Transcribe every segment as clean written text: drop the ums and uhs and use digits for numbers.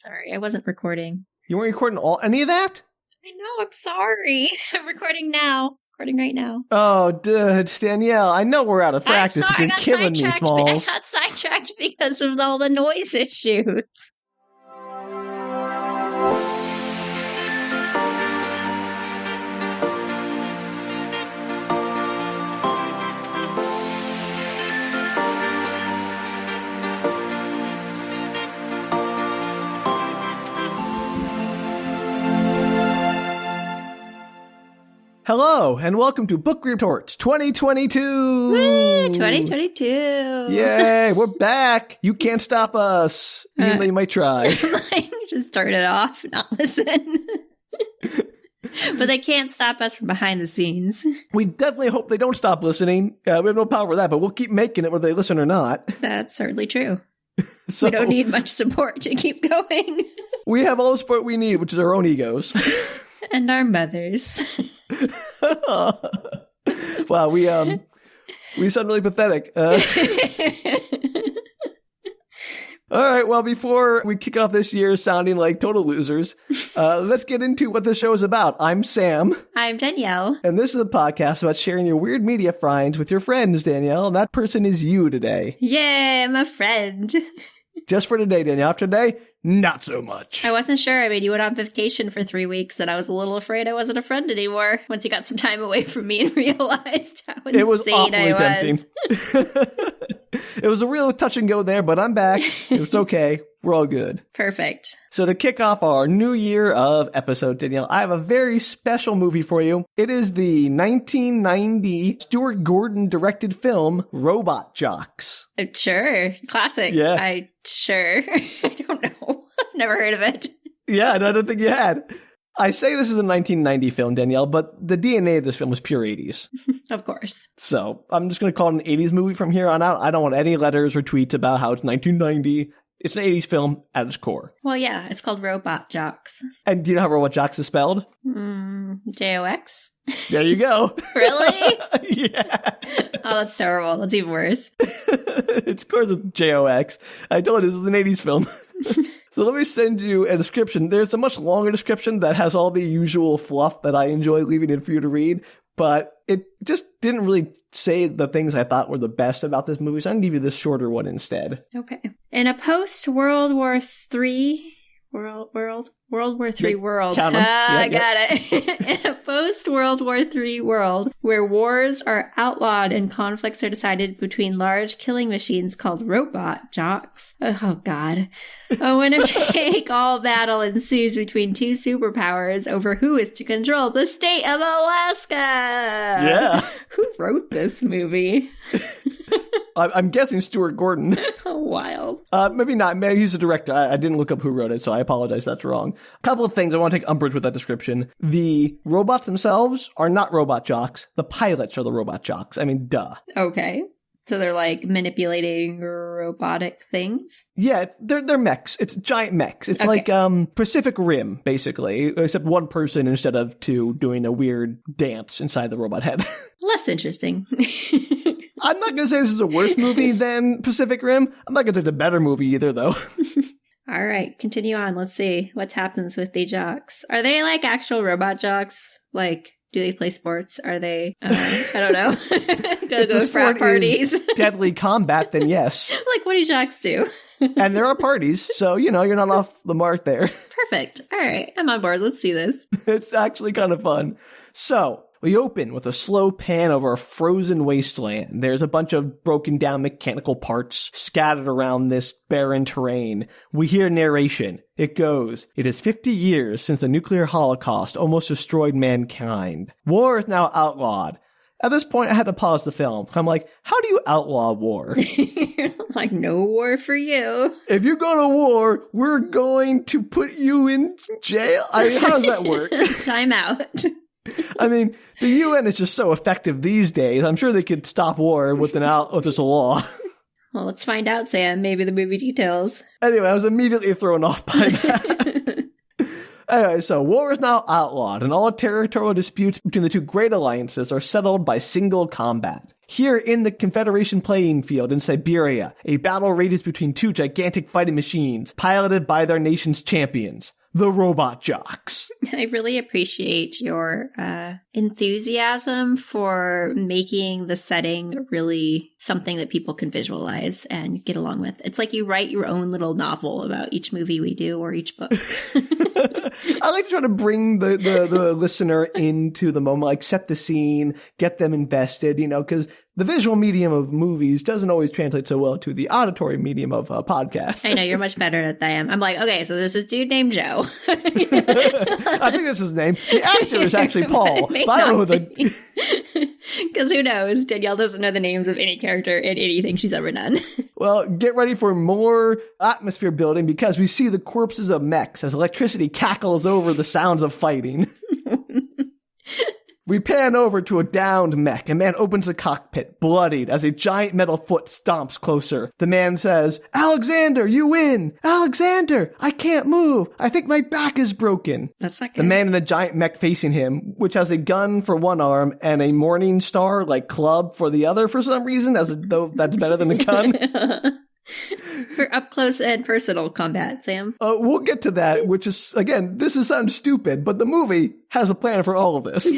Sorry, I wasn't recording. You weren't recording any of that? I know, I'm sorry. I'm recording now. Recording right now. Oh, Danielle, I know we're out of practice, but you're killing me, Smalls. I got sidetracked because of all the noise issues. Hello, and welcome to Book Retorts 2022! Woo, 2022! Yay, we're back! You can't stop us, even though you might try. Just start it off, not listen. But they can't stop us from behind the scenes. We definitely hope they don't stop listening. We have no power for that, but we'll keep making it whether they listen or not. That's certainly true. So, we don't need much support to keep going. We have all the support we need, which is our own egos. And our mothers. Wow, we sound really pathetic. All right, well, before we kick off this year sounding like total losers, let's get into what the show is about. I'm Sam. I'm Danielle. And this is a podcast about sharing your weird media finds with your friends, Danielle. And that person is you today. Yay, I'm a friend. Just for today, Danielle. After today, not so much. I wasn't sure. I mean, you went on vacation for 3 weeks, and I was a little afraid I wasn't a friend anymore once you got some time away from me and realized how insane it was awfully I tempting. It was a real touch and go there, but I'm back. It's okay. We're all good. Perfect. So to kick off our new year of episodes, Danielle, I have a very special movie for you. It is the 1990 Stuart Gordon directed film, Robot Jox. Sure. Classic. Yeah. Sure. I don't know. I've never heard of it. Yeah, I don't think you had. I say this is a 1990 film, Danielle, but the DNA of this film was pure 80s. Of course. So I'm just going to call it an 80s movie from here on out. I don't want any letters or tweets about how it's 1990. It's an 80s film at its core. Well, yeah, it's called Robot Jox. And do you know how Robot Jox is spelled? J-O-X? There you go. Really? Yeah. Oh, that's terrible. That's even worse. It's, of course, it's J-O-X. I told you this is an 80s film. So let me send you a description. There's a much longer description that has all the usual fluff that I enjoy leaving in for you to read, but it just didn't really say the things I thought were the best about this movie, so I'm going to give you this shorter one instead. Okay. In a post-World War III... World War III world. I got it. In a post-World War III world where wars are outlawed and conflicts are decided between large killing machines called Robot Jox. Oh, God. A winner-take-all battle ensues between two superpowers over who is to control the state of Alaska. Yeah. Who wrote this movie? I'm guessing Stuart Gordon. Oh, wild. Maybe not. Maybe he's the director. I didn't look up who wrote it, so I apologize. That's wrong. A couple of things I want to take umbrage with that description. The robots themselves are not Robot Jox. The pilots are the Robot Jox. I mean, duh. Okay. So they're like manipulating robotic things? Yeah, they're mechs. It's giant mechs. It's like Pacific Rim, basically, except one person instead of two doing a weird dance inside the robot head. Less interesting. I'm not going to say this is a worse movie than Pacific Rim. I'm not going to say it's a better movie either, though. All right, continue on. Let's see what happens with the jocks. Are they like actual robot jocks? Like, do they play sports? Are they, I don't know, gonna go to frat parties? Deadly combat, then yes. Like, what do jocks do? And there are parties, so, you're not off the mark there. Perfect. All right, I'm on board. Let's see this. It's actually kind of fun. So, we open with a slow pan over a frozen wasteland. There's a bunch of broken down mechanical parts scattered around this barren terrain. We hear narration. It goes, "It is 50 years since the nuclear holocaust almost destroyed mankind. War is now outlawed." At this point, I had to pause the film. I'm like, how do you outlaw war? Like, no war for you. If you go to war, we're going to put you in jail? How does that work? Time out. I mean, the UN is just so effective these days. I'm sure they could stop war with just a law. Well, let's find out, Sam. Maybe the movie details. Anyway, I was immediately thrown off by that. Anyway, so war is now outlawed, and all territorial disputes between the two great alliances are settled by single combat. Here in the Confederation playing field in Siberia, a battle rages between two gigantic fighting machines, piloted by their nation's champions, the Robot Jox. I really appreciate your enthusiasm for making the setting really something that people can visualize and get along with. It's like you write your own little novel about each movie we do or each book. I like to try to bring the listener into the moment, like set the scene, get them invested, because the visual medium of movies doesn't always translate so well to the auditory medium of podcasts. I know, you're much better at that than I am. I'm like, okay, so there's this dude named Joe. I think that's his name. The actor is actually Paul. But I don't know because who knows? Danielle doesn't know the names of any character in anything she's ever done. Well, get ready for more atmosphere building because we see the corpses of mechs as electricity cackles over the sounds of fighting. We pan over to a downed mech. A man opens the cockpit, bloodied, as a giant metal foot stomps closer. The man says, "Alexander, you win! Alexander, I can't move. I think my back is broken." That's not good. The man in the giant mech facing him, which has a gun for one arm and a Morning Star, club for the other for some reason, as though that's better than a gun. For up close and personal combat, Sam. We'll get to that, which is, again, this sounds stupid, but the movie has a plan for all of this.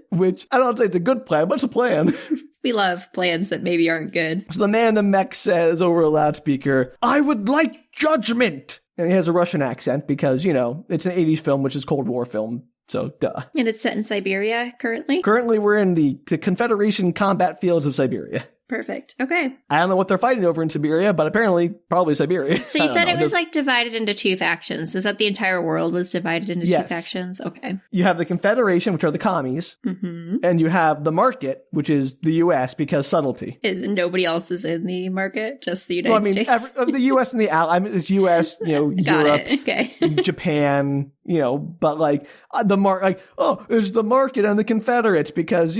Which, I don't say it's a good plan, but it's a plan. We love plans that maybe aren't good. So the man in the mech says over a loudspeaker, "I would like judgment." And he has a Russian accent because, it's an 80s film, which is Cold War film. So, duh. And it's set in Siberia currently? Currently, we're in the Confederation combat fields of Siberia. Perfect. Okay. I don't know what they're fighting over in Siberia, but apparently probably Siberia. So you said it was divided into two factions. Is that the entire world was divided into two factions? Okay. You have the Confederation, which are the commies, and you have the market, which is the U.S. because subtlety. Nobody else is in the market, just the United States? The U.S. and the Allies, it's U.S., Europe, okay. Japan, but it's the market and the Confederates because,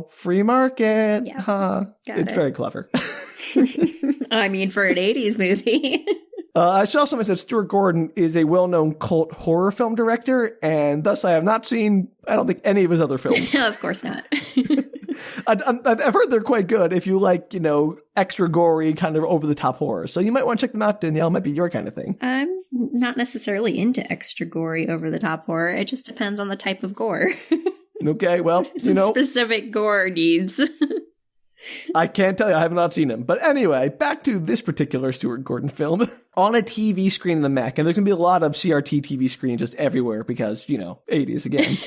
free market. Yeah. It's very clever. I mean, for an 80s movie. I should also mention that Stuart Gordon is a well-known cult horror film director, and thus I have not seen, I don't think, any of his other films. No, of course not. I've heard they're quite good if you like, extra gory, kind of over-the-top horror. So you might want to check them out, Danielle. It might be your kind of thing. I'm not necessarily into extra gory, over-the-top horror. It just depends on the type of gore. Okay, well, specific gore needs. I can't tell you. I have not seen him. But anyway, back to this particular Stuart Gordon film. On a TV screen in the mech, and there's going to be a lot of CRT TV screens just everywhere because, 80s again.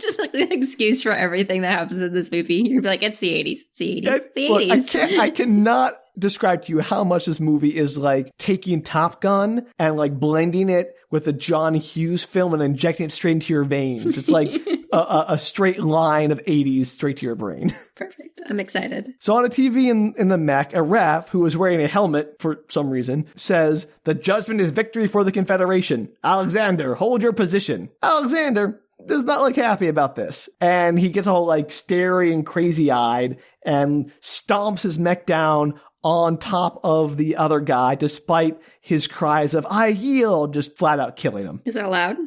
Just the excuse for everything that happens in this movie. You're like, it's the 80s. It's the 80s. It's the 80s. Look, I cannot describe to you how much this movie is taking Top Gun and blending it with a John Hughes film and injecting it straight into your veins. It's like a straight line of 80s straight to your brain. Perfect. I'm excited. So on a TV in the mech, a ref who is wearing a helmet for some reason says, "The judgment is victory for the Confederation. Alexander, hold your position." Alexander is not happy about this. And he gets all starey and crazy eyed and stomps his mech down on top of the other guy, despite his cries of, "I yield," just flat out killing him. Is that allowed?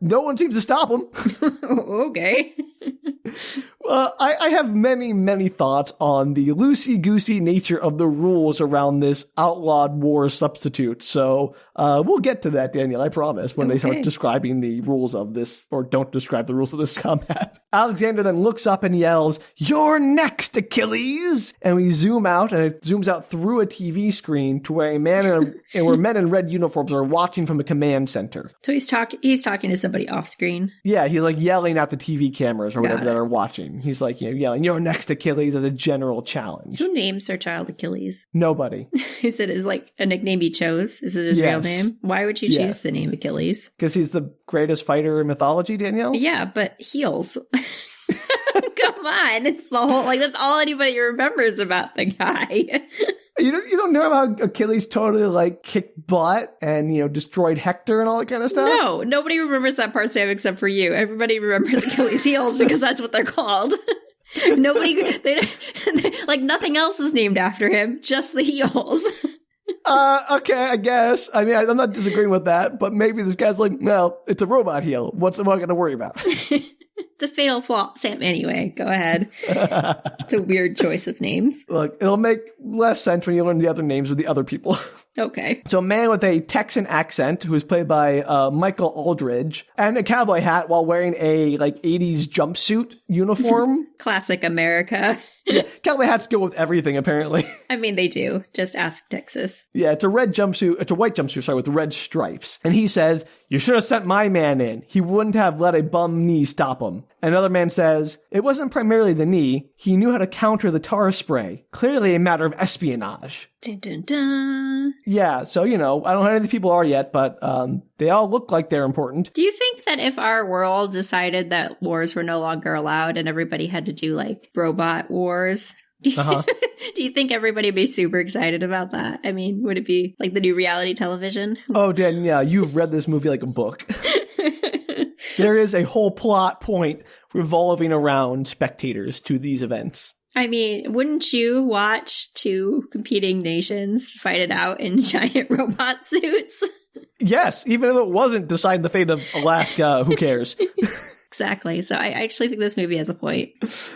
No one seems to stop him. Okay. I have many, many thoughts on the loosey-goosey nature of the rules around this outlawed war substitute. So we'll get to that, Danielle, I promise, when they start describing the rules of this, or don't describe the rules of this combat. Alexander then looks up and yells, "You're next, Achilles!" And we zoom out, and it zooms out through a TV screen to where where men in red uniforms are watching from a command center. So he's talking to somebody off screen. Yeah, he's yelling at the TV cameras or whatever that are watching. He's yelling, "You're next, Achilles," as a general challenge. Who names their child Achilles? Nobody. Is it a nickname he chose? Is it his real name? Why would you choose the name Achilles? Because he's the greatest fighter in mythology, Danielle? Yeah, but heels. Come on. It's the whole, that's all anybody remembers about the guy. You don't know how Achilles totally kicked butt and destroyed Hector and all that kind of stuff? No, nobody remembers that part, Sam, except for you. Everybody remembers Achilles' heels because that's what they're called. Nobody, nothing else is named after him, just the heels. Okay, I guess. I mean, I'm not disagreeing with that, but maybe this guy's well, it's a robot heel. What am I going to worry about? It's a fatal flaw. Sam, anyway, go ahead. It's a weird choice of names. Look, it'll make less sense when you learn the other names of the other people. Okay. So a man with a Texan accent who is played by Michael Aldridge and a cowboy hat while wearing a 80s jumpsuit uniform. Classic America. Yeah, cowboy hats go with everything, apparently. I mean, they do. Just ask Texas. Yeah, it's a white jumpsuit, with red stripes. And he says, "You should have sent my man in. He wouldn't have let a bum knee stop him." Another man says, "It wasn't primarily the knee. He knew how to counter the tar spray. Clearly a matter of espionage." Dun, dun, dun. Yeah, so, I don't know who any of the people are yet, but they all look like they're important. Do you think that if our world decided that wars were no longer allowed and everybody had to do, robot wars, do you think everybody would be super excited about that? I mean, would it be like the new reality television? Oh, Dan, yeah, you've read this movie like a book. There is a whole plot point revolving around spectators to these events. I mean, wouldn't you watch two competing nations fight it out in giant robot suits? Yes, even if it wasn't deciding the fate of Alaska, who cares? Exactly. So I actually think this movie has a point. This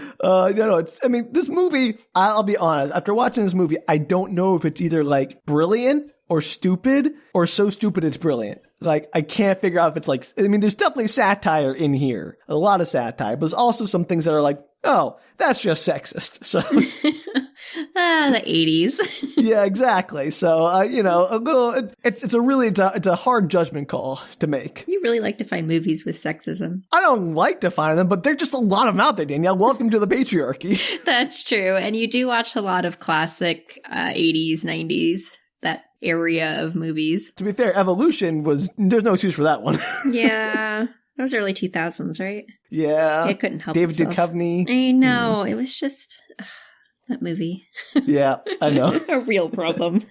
movie, I'll be honest, after watching this movie, I don't know if it's either brilliant or stupid or so stupid it's brilliant. I can't figure out if it's there's definitely satire in here. A lot of satire, but there's also some things that are oh, that's just sexist. So. The 80s. Yeah, exactly. So, a little, it's a hard judgment call to make. You really like to find movies with sexism. I don't like to find them, but there's just a lot of them out there, Danielle. Welcome to the patriarchy. That's true. And you do watch a lot of classic 80s, 90s, that area of movies. To be fair, Evolution there's no excuse for that one. Yeah. That was early 2000s, right? Yeah. It couldn't help David itself. Duchovny. I know. It was just that movie. Yeah, I know. A real problem.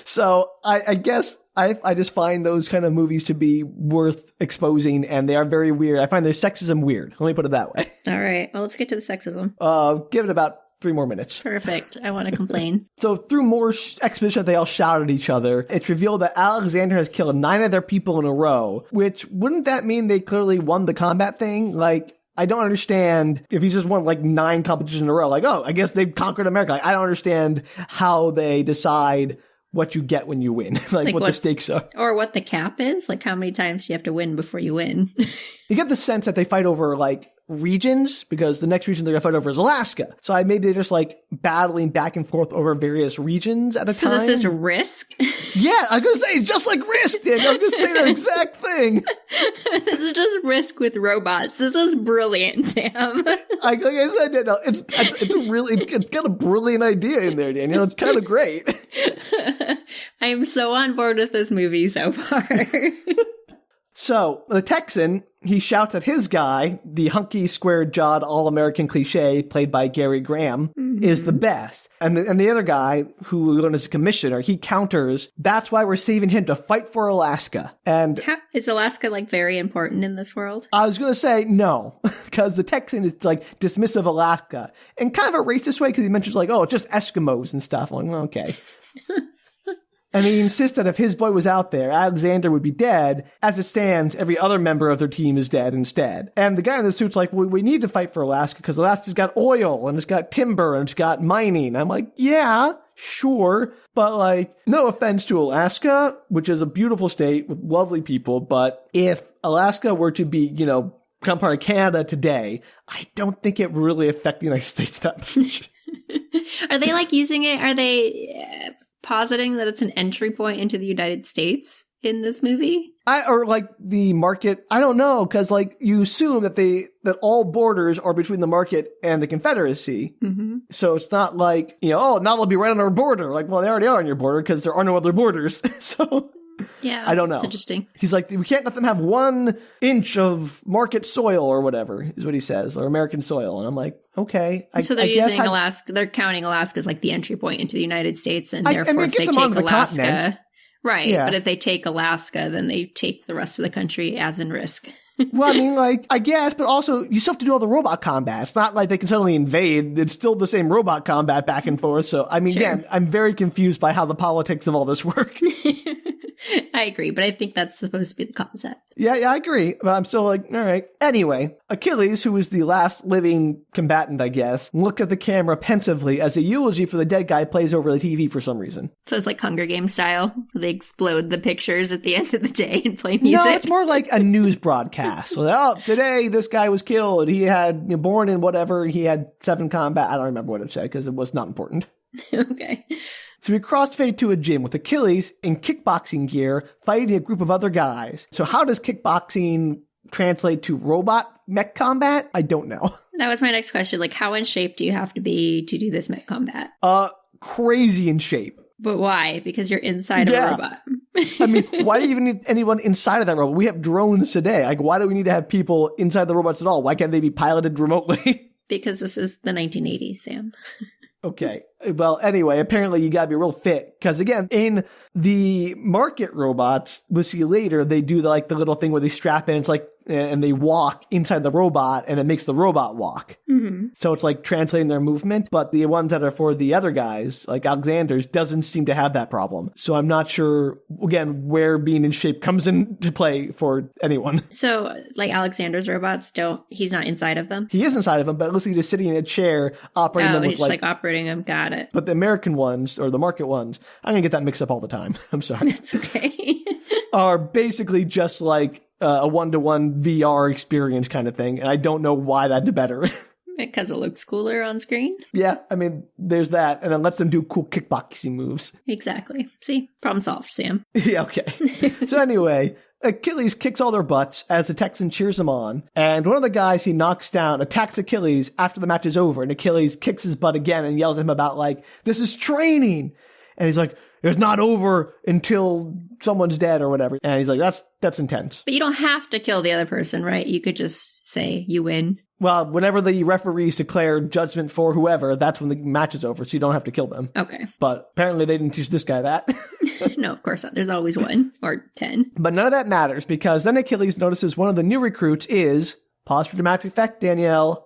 So I guess I just find those kind of movies to be worth exposing, and they are very weird. I find their sexism weird. Let me put it that way. All right. Well, let's get to the sexism. Give it about 3 more minutes. Perfect. I want to complain. So through more exposition, they all shout at each other. It's revealed that Alexander has killed 9 of their people in a row, which wouldn't that mean they clearly won the combat thing? I don't understand if he's just won 9 competitions in a row. I guess they've conquered America. I don't understand how they decide what you get when you win, what the stakes are. Or what the cap is, how many times do you have to win before you win? You get the sense that they fight over regions, because the next region they're going to fight over is Alaska. So maybe they're just battling back and forth over various regions at a time. So this is Risk? Yeah, I was going to say, just like Risk, Dan. I was going to say that exact thing. This is just Risk with robots. This is brilliant, Sam. Like I said, it's got a brilliant idea in there, Daniel. It's kind of great. I am so on board with this movie so far. So, the Texan, he shouts at his guy, the hunky, square-jawed, all-American cliche, played by Gary Graham, is the best. And the other guy, who we learn is a commissioner, he counters, "That's why we're saving him, to fight for Alaska." And is Alaska, very important in this world? I was going to say no, because the Texan is, dismissive of Alaska. In kind of a racist way, because he mentions, it's just Eskimos and stuff. I'm well, okay. And he insists that if his boy was out there, Alexander would be dead. As it stands, every other member of their team is dead instead. And the guy in the suit's we need to fight for Alaska because Alaska's got oil and it's got timber and it's got mining. I'm yeah, sure. But no offense to Alaska, which is a beautiful state with lovely people. But if Alaska were to be, become part of Canada today, I don't think it would really affect the United States that much. Are they using it? Are they positing that it's an entry point into the United States in this movie? The market, I don't know, because you assume that all borders are between the market and the Confederacy. Mm-hmm. So it's not now they'll be right on our border. Well, they already are on your border because there are no other borders. So yeah, I don't know. It's interesting. He's we can't let them have 1 inch of market soil or whatever, is what he says, or American soil. And I'm okay. So they're using Alaska. They're counting Alaska as the entry point into the United States, and therefore if they take Alaska, right? Yeah. But if they take Alaska, then they take the rest of the country as in Risk. Well, I guess, but also you still have to do all the robot combat. It's not they can suddenly invade. It's still the same robot combat back and forth. So, Sure. Again, I'm very confused by how the politics of all this work. I agree, but I think that's supposed to be the concept. Yeah, I agree. But I'm still like, all right. Anyway, Achilles, who was the last living combatant, I guess, looked at the camera pensively as a eulogy for the dead guy plays over the TV for some reason. So it's like Hunger Games style. They explode the pictures at the end of the day and play music. No, it's more like a news broadcast. So, oh, today this guy was killed. He had born in whatever. He had 7 combat. I don't remember what it said because it was not important. Okay. So we crossfade to a gym with Achilles in kickboxing gear fighting a group of other guys. So how does kickboxing translate to robot mech combat? I don't know. That was my next question. Like, how in shape do you have to be to do this mech combat? Crazy in shape. But why? Because you're inside of a robot. I mean, why do you even need anyone inside of that robot? We have drones today. Like, why do we need to have people inside the robots at all? Why can't they be piloted remotely? Because this is the 1980s, Sam. Okay. Well, anyway, apparently you gotta be real fit. Because again, in the market robots, we'll see later, they do the little thing where they strap in, it's like, and they walk inside the robot and it makes the robot walk. Mm-hmm. So it's like translating their movement. But the ones that are for the other guys, like Alexander's, doesn't seem to have that problem. So I'm not sure, again, where being in shape comes into play for anyone. So like Alexander's robots he's not inside of them? He is inside of them, but it looks like he's just sitting in a chair operating them with he's like operating them. Got it. But the American ones, or the market ones, I'm going to get that mixed up all the time. I'm sorry. That's okay. Are basically just like a one-to-one VR experience kind of thing. And I don't know why that'd be better. Because it looks cooler on screen? Yeah, I mean, there's that. And it lets them do cool kickboxing moves. Exactly. See? Problem solved, Sam. Yeah, okay. So anyway, Achilles kicks all their butts as the Texan cheers him on. And one of the guys he knocks down attacks Achilles after the match is over. And Achilles kicks his butt again and yells at him about, like, this is training. And he's like, it's not over until someone's dead or whatever. And he's like, that's intense. But you don't have to kill the other person, right? You could just say you win. Well, whenever the referees declare judgment for whoever, that's when the match is over, so you don't have to kill them. Okay. But apparently they didn't teach this guy that. No, of course not. There's always 1 or 10. But none of that matters, because then Achilles notices one of the new recruits is, pause for dramatic effect, Danielle,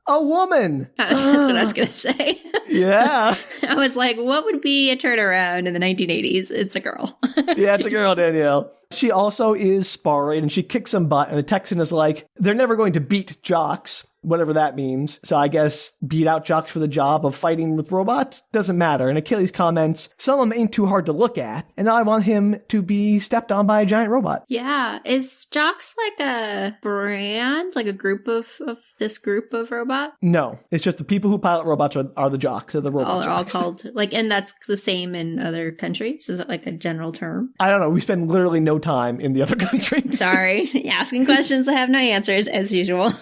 a woman. That's what I was going to say. Yeah. I was like, what would be a turnaround in the 1980s? It's a girl. Yeah, it's a girl, Danielle. She also is sparring, and she kicks some butt, and the Texan is like, they're never going to beat Jox, whatever that means. So I guess beat out Jox for the job of fighting with robots? Doesn't matter. And Achilles comments, some of them ain't too hard to look at, and I want him to be stepped on by a giant robot. Yeah. Is Jox like a brand? Like a group of this group of robots? No. It's just the people who pilot robots are the Jox, or the robot They're all called, like, and that's the same in other countries? Is it like a general term? I don't know. We spend literally no time in the other countries. Sorry. Asking questions that have no answers, as usual.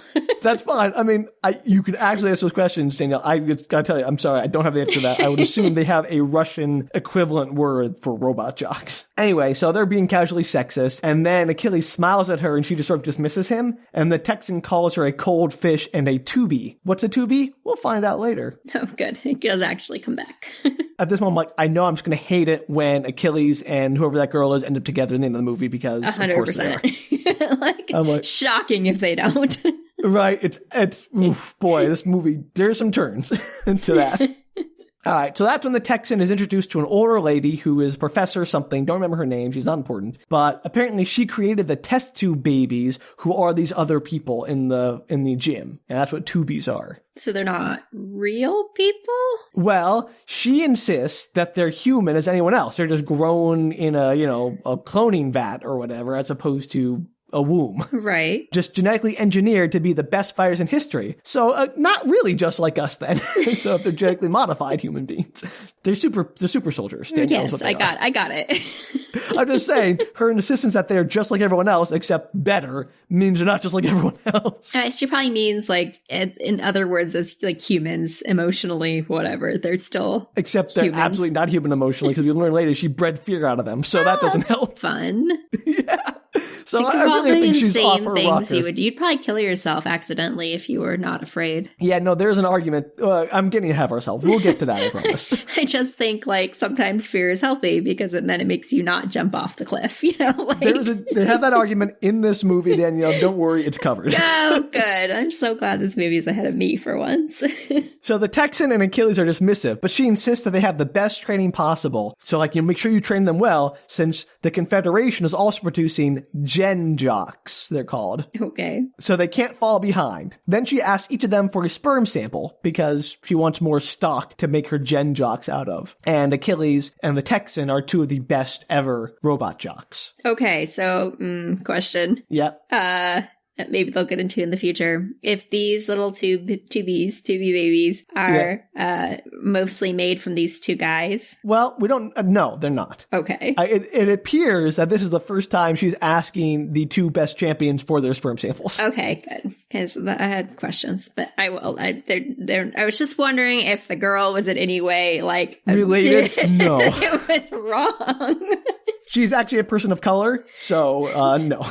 That's fine. I mean, you could actually ask those questions, Danielle. I gotta tell you, I'm sorry, I don't have the answer to that. I would assume they have a Russian equivalent word for robot Jox. Anyway, so they're being casually sexist, and then Achilles smiles at her, and she just sort of dismisses him, and the Texan calls her a cold fish and a tubie. What's a tubie? We'll find out later. Oh, good. It does actually come back. At this moment, I'm like, I know I'm just going to hate it when Achilles and whoever that girl is end up together in the end of the movie, because 100%. Of course they are. like, shocking if they don't. Right. It's oof, boy, this movie, there's some turns to that. All right. So that's when the Texan is introduced to an older lady who is Professor something. Don't remember her name. She's not important. But apparently she created the test tube babies who are these other people in the gym. And that's what tubies are. So they're not real people? Well, she insists that they're human as anyone else. They're just grown in a cloning vat or whatever, as opposed to a womb. Right. Just genetically engineered to be the best fighters in history. So not really just like us then. So if they're genetically modified human beings, they're super soldiers. Yes, I got it. I'm just saying, her insistence that they're just like everyone else, except better, means they're not just like everyone else. She probably means, like, in other words, as like humans, emotionally, whatever. They're still except they're humans. Absolutely not human emotionally, because we learn later she bred fear out of them. So that doesn't help. Fun. Yeah. So I really think she's off her rocker. You'd probably kill yourself accidentally if you were not afraid. Yeah, no, there's an argument. I'm getting ahead of ourselves. We'll get to that, I promise. I just think, like, sometimes fear is healthy because then it makes you not jump off the cliff, you know? Like... They have that argument in this movie, Danielle. Don't worry, it's covered. Oh, good. I'm so glad this movie is ahead of me for once. So the Texan and Achilles are dismissive, but she insists that they have the best training possible. So, like, you make sure you train them well, since the Confederation is also producing Gen Jox, they're called. Okay. So they can't fall behind. Then she asks each of them for a sperm sample because she wants more stock to make her Gen Jox out of. And Achilles and the Texan are two of the best ever Robot Jox. Okay, so, question. Yep. Maybe they'll get into in the future. If these little tubie babies are mostly made from these two guys. Well, we don't, no, they're not. Okay. It appears that this is the first time she's asking the two best champions for their sperm samples. Okay, good. Because I had questions, but I will. I was just wondering if the girl was in any way, like... related? No. It was wrong. She's actually a person of color, so no.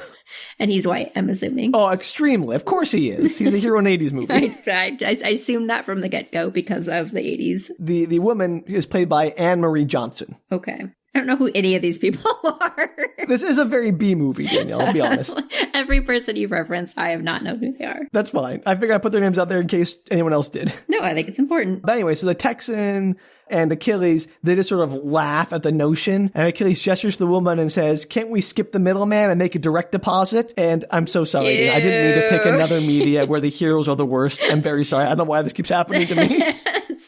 And he's white, I'm assuming. Oh, extremely. Of course he is. He's a hero in an 80s movie. I assumed that from the get-go because of the 80s. The woman is played by Anne-Marie Johnson. Okay. I don't know who any of these people are. This is a very B movie, Danielle, I'll be honest. Every person you've referenced, I have not known who they are. That's fine. I figured I'd put their names out there in case anyone else did. No, I think it's important. But anyway, so the Texan and Achilles, they just sort of laugh at the notion. And Achilles gestures to the woman and says, can't we skip the middleman and make a direct deposit? And I'm so sorry. I didn't mean to pick another media where the heroes are the worst. I'm very sorry. I don't know why this keeps happening to me.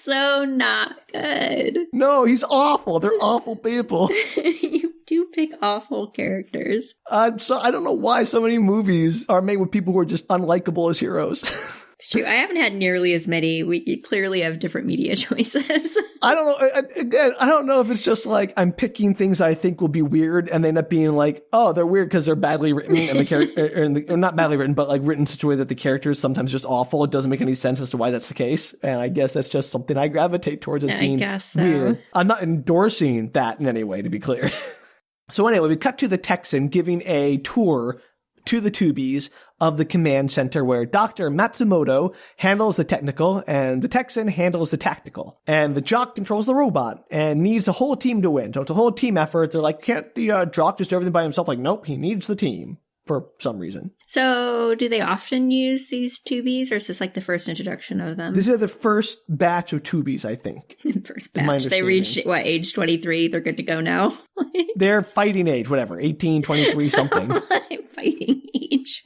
So not good. No, he's awful. They're awful people. You do pick awful characters. I don't know why so many movies are made with people who are just unlikable as heroes. It's true. I haven't had nearly as many. We clearly have different media choices. I don't know. Again, I don't know if it's just like I'm picking things I think will be weird and they end up being like, oh, they're weird because they're badly written and the character, or not badly written, but like written in such a way that the character is sometimes just awful. It doesn't make any sense as to why that's the case. And I guess that's just something I gravitate towards as being weird. I'm not endorsing that in any way, to be clear. So anyway, we cut to the Texan giving a tour to the Tubies of the command center where Dr. Matsumoto handles the technical and the Texan handles the tactical. And the Jock controls the robot and needs the whole team to win. So it's a whole team effort. They're like, can't the Jock just do everything by himself? Like, nope, he needs the team for some reason. So do they often use these Tubies, or is this like the first introduction of them? This is the first batch of Tubies, I think. First batch. They reached, what, age 23? They're good to go now? They're fighting age, whatever, 18, 23, something. Fighting age.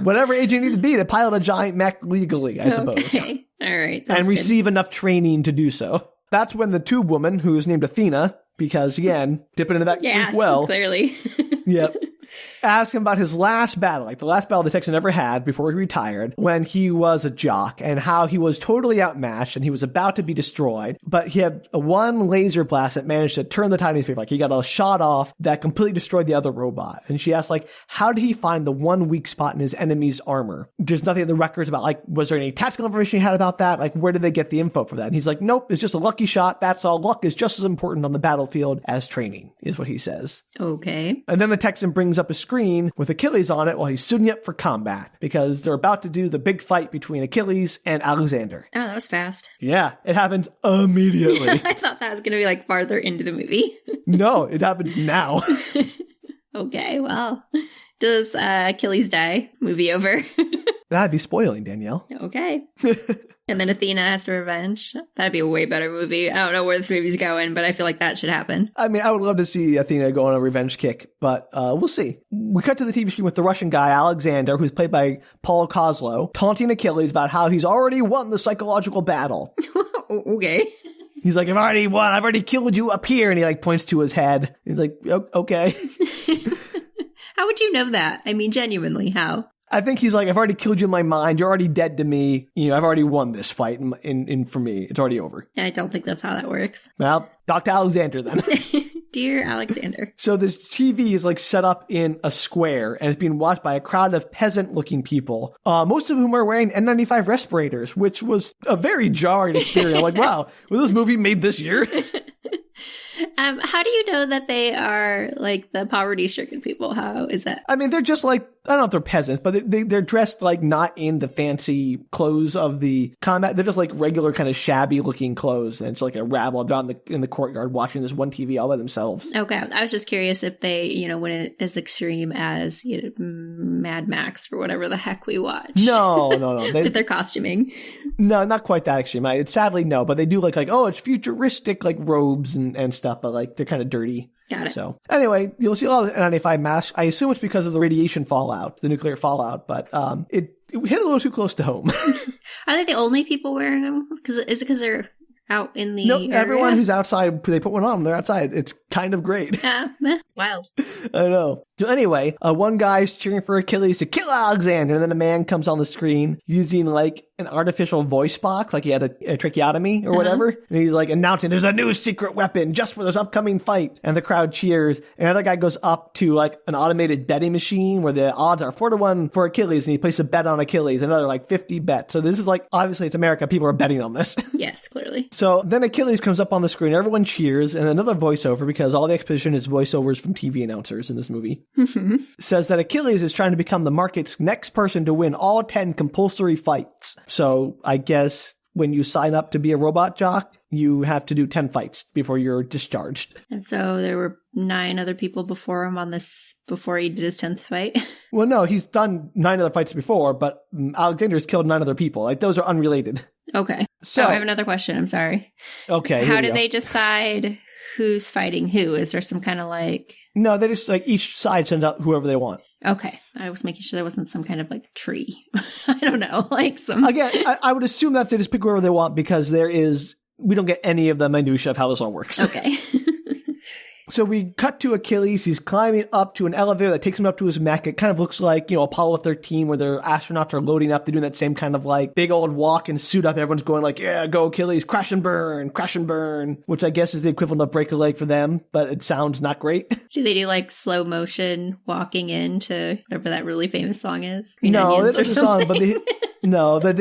Whatever age you need to be to pilot a giant mech legally, I suppose. Okay. All right. And receive enough training to do so. That's when the tube woman, who is named Athena, because, again, dipping into that creek well. Clearly. Yep. Ask him about his last battle, like the last battle the Texan ever had before he retired, when he was a jock, and how he was totally outmatched and he was about to be destroyed. But he had one laser blast that managed to turn the tide in his favor. Like he got a shot off that completely destroyed the other robot. And she asked, like, how did he find the one weak spot in his enemy's armor? There's nothing in the records about, like, was there any tactical information he had about that? Like, where did they get the info for that? And he's like, nope, it's just a lucky shot. That's all. Luck is just as important on the battlefield as training, is what he says. Okay. And then the Texan brings up a screen with Achilles on it while he's suiting up for combat, because they're about to do the big fight between Achilles and Alexander. Oh, that was fast. Yeah, it happens immediately. I thought that was going to be like farther into the movie. No, it happens now. Okay, well, does Achilles die? Movie over. That'd be spoiling, Danielle. Okay. And then Athena has to revenge. That'd be a way better movie. I don't know where this movie's going, but I feel like that should happen. I mean, I would love to see Athena go on a revenge kick, but we'll see. We cut to the TV screen with the Russian guy, Alexander, who's played by Paul Kozlow, taunting Achilles about how he's already won the psychological battle. Okay. He's like, I've already won. I've already killed you up here. And he like points to his head. He's like, okay. How would you know that? I mean, genuinely, how? I think he's like, I've already killed you in my mind. You're already dead to me. You know, I've already won this fight in for me. It's already over. I don't think that's how that works. Well, Dr. Alexander then. Dear Alexander. So this TV is like set up in a square and it's being watched by a crowd of peasant-looking people, most of whom are wearing N95 respirators, which was a very jarring experience. I'm like, wow, was this movie made this year? How do you know that they are like the poverty-stricken people? How is that? I mean, they're just like, I don't know if they're peasants, but they're dressed like not in the fancy clothes of the combat. They're just like regular kind of shabby looking clothes. And it's like a rabble. They're in the courtyard watching this one TV all by themselves. Okay. I was just curious if they, went as extreme as Mad Max or whatever the heck we watched. No. With their costuming. No, not quite that extreme. Sadly, no. But they do look like, oh, it's futuristic, like robes and stuff, but like they're kind of dirty. Got it. So anyway, you'll see a lot of N95 masks. I assume it's because of the radiation fallout, the nuclear fallout, but it hit a little too close to home. Are they the only people wearing them? Is it because they're out in the area? Everyone who's outside, they put one on, they're outside. It's kind of great. Wild. I know. So anyway, one guy's cheering for Achilles to kill Alexander, and then a man comes on the screen using like an artificial voice box, like he had a tracheotomy or whatever, and he's like announcing there's a new secret weapon just for this upcoming fight, and the crowd cheers. Another guy goes up to like an automated betting machine where the odds are 4-1 for Achilles, and he places a bet on Achilles, another like 50 bets. So this is like, obviously it's America, people are betting on this. Yes, clearly. So then Achilles comes up on the screen, everyone cheers, and another voiceover, because all the exposition is voiceovers from TV announcers in this movie, says that Achilles is trying to become the market's next person to win all 10 compulsory fights. So I guess when you sign up to be a robot jock, you have to do 10 fights before you're discharged. And so there were 9 other people before him on this, before he did his 10th fight? Well, no, he's done 9 other fights before, but Alexander's killed 9 other people. Like, those are unrelated. Okay. So I have another question. I'm sorry. Okay. How do they decide who's fighting who? Is there some kind of like... No, they just like each side sends out whoever they want. Okay. I was making sure there wasn't some kind of like tree. I don't know. Like some... Again, I would assume that they just pick whoever they want, because we don't get any of the minutiae of how this all works. Okay. So we cut to Achilles. He's climbing up to an elevator that takes him up to his mech. It kind of looks like, Apollo 13, where their astronauts are loading up. They're doing that same kind of like big old walk and suit up. Everyone's going like, yeah, go Achilles, crash and burn, which I guess is the equivalent of break a leg for them, but it sounds not great. Do they do like slow motion walking into whatever that really famous song is? No, they don't do the song, but they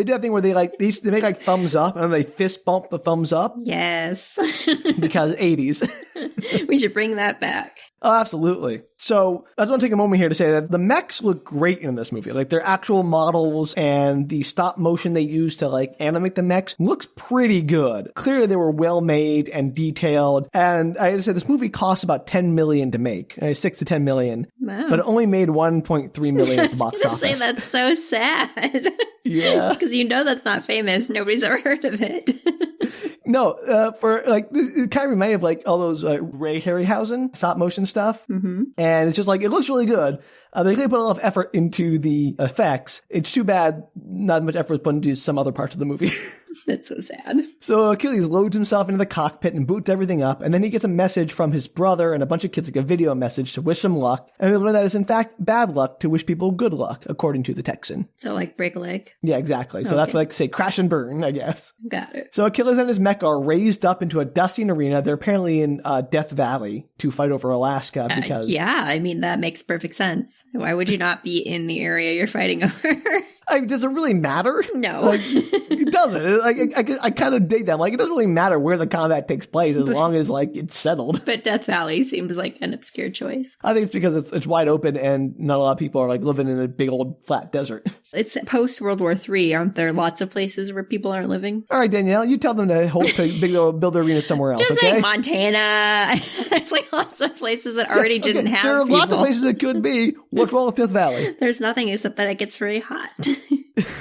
do that thing where they make like thumbs up and then they fist bump the thumbs up. Yes. Because 80s. We should bring that back. Oh, absolutely. So I just want to take a moment here to say that the mechs look great in this movie. Like, their actual models and the stop motion they use to like animate the mechs looks pretty good. Clearly they were well made and detailed. And I just said this movie cost about $10 million to make, 6 to 10 million. Wow. But it only made 1.3 million at the box office. I was going to say, that's so sad. Yeah. Because that's not famous. Nobody's ever heard of it. No, for like, it kind of reminded me of like all those Ray Harryhausen stop motion stuff. Mm-hmm. And it's just like, it looks really good. They really put a lot of effort into the effects. It's too bad not much effort was put into some other parts of the movie. That's so sad. So Achilles loads himself into the cockpit and boots everything up, and then he gets a message from his brother and a bunch of kids, like a video message to wish him luck. And we learn that it's in fact bad luck to wish people good luck, according to the Texan. So like break a leg? Yeah, exactly. So that's like, say, crash and burn, I guess. Got it. So Achilles and his mech are raised up into a dusting arena. They're apparently in Death Valley to fight over Alaska because... yeah, I mean, that makes perfect sense. Why would you not be in the area you're fighting over? Does it really matter? No. Like, it doesn't. I kind of dig that. Like, it doesn't really matter where the combat takes place as long as, like, it's settled. But Death Valley seems like an obscure choice. I think it's because it's wide open and not a lot of people are, like, living in a big old flat desert. It's post-World War III. Aren't there lots of places where people aren't living? All right, Danielle, you tell them to build their arena somewhere else, just okay? like Montana. There's, like, lots of places that already didn't have There are people. lots of places it could be. What's wrong with Death Valley? There's nothing except that it gets very hot.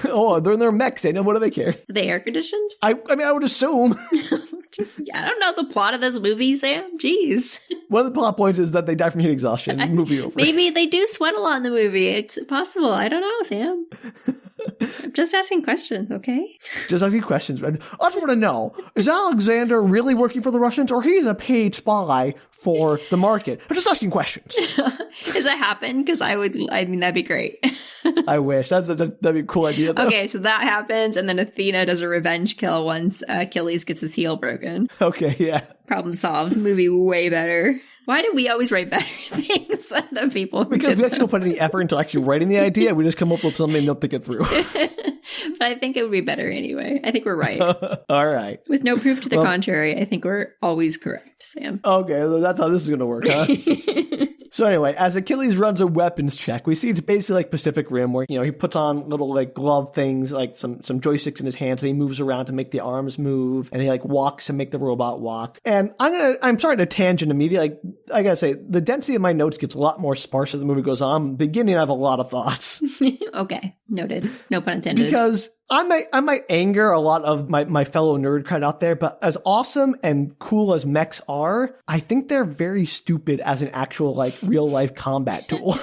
Oh, they're in their mechs, Daniel. What do they care? Are they air conditioned? I mean, I would assume. I don't know the plot of this movie, Sam. Jeez. One of the plot points is that they die from heat exhaustion. Movie over. Maybe they do sweat a lot in the movie. It's possible. I don't know, Sam. I'm just asking questions, okay? Just asking questions. I just want to know, is Alexander really working for the Russians, or he's a paid spy for the market? I'm just asking questions. Does that happen? Because that'd be great. I wish. That'd be a cool idea, though. Okay, so that happens, and then Athena does a revenge kill once Achilles gets his heel broken. Okay, yeah. Problem solved. Movie way better. Why do we always write better things than the people who Because we did actually don't put any effort into actually writing the idea. We just come up with something and don't think it through. But I think it would be better anyway. I think we're right. All right. With no proof to the contrary, I think we're always correct, Sam. Okay, well, that's how this is going to work, huh? So anyway, as Achilles runs a weapons check, we see it's basically like Pacific Rim where, he puts on little like glove things, like some joysticks in his hands, and he moves around to make the arms move, and he like walks to make the robot walk. And I'm sorry to tangent immediately. Like, I gotta say, the density of my notes gets a lot more sparse as the movie goes on. Beginning, I have a lot of thoughts. Okay, noted. No pun intended. Because I might anger a lot of my fellow nerd crowd out there, but as awesome and cool as mechs are, I think they're very stupid as an actual like real life combat tool.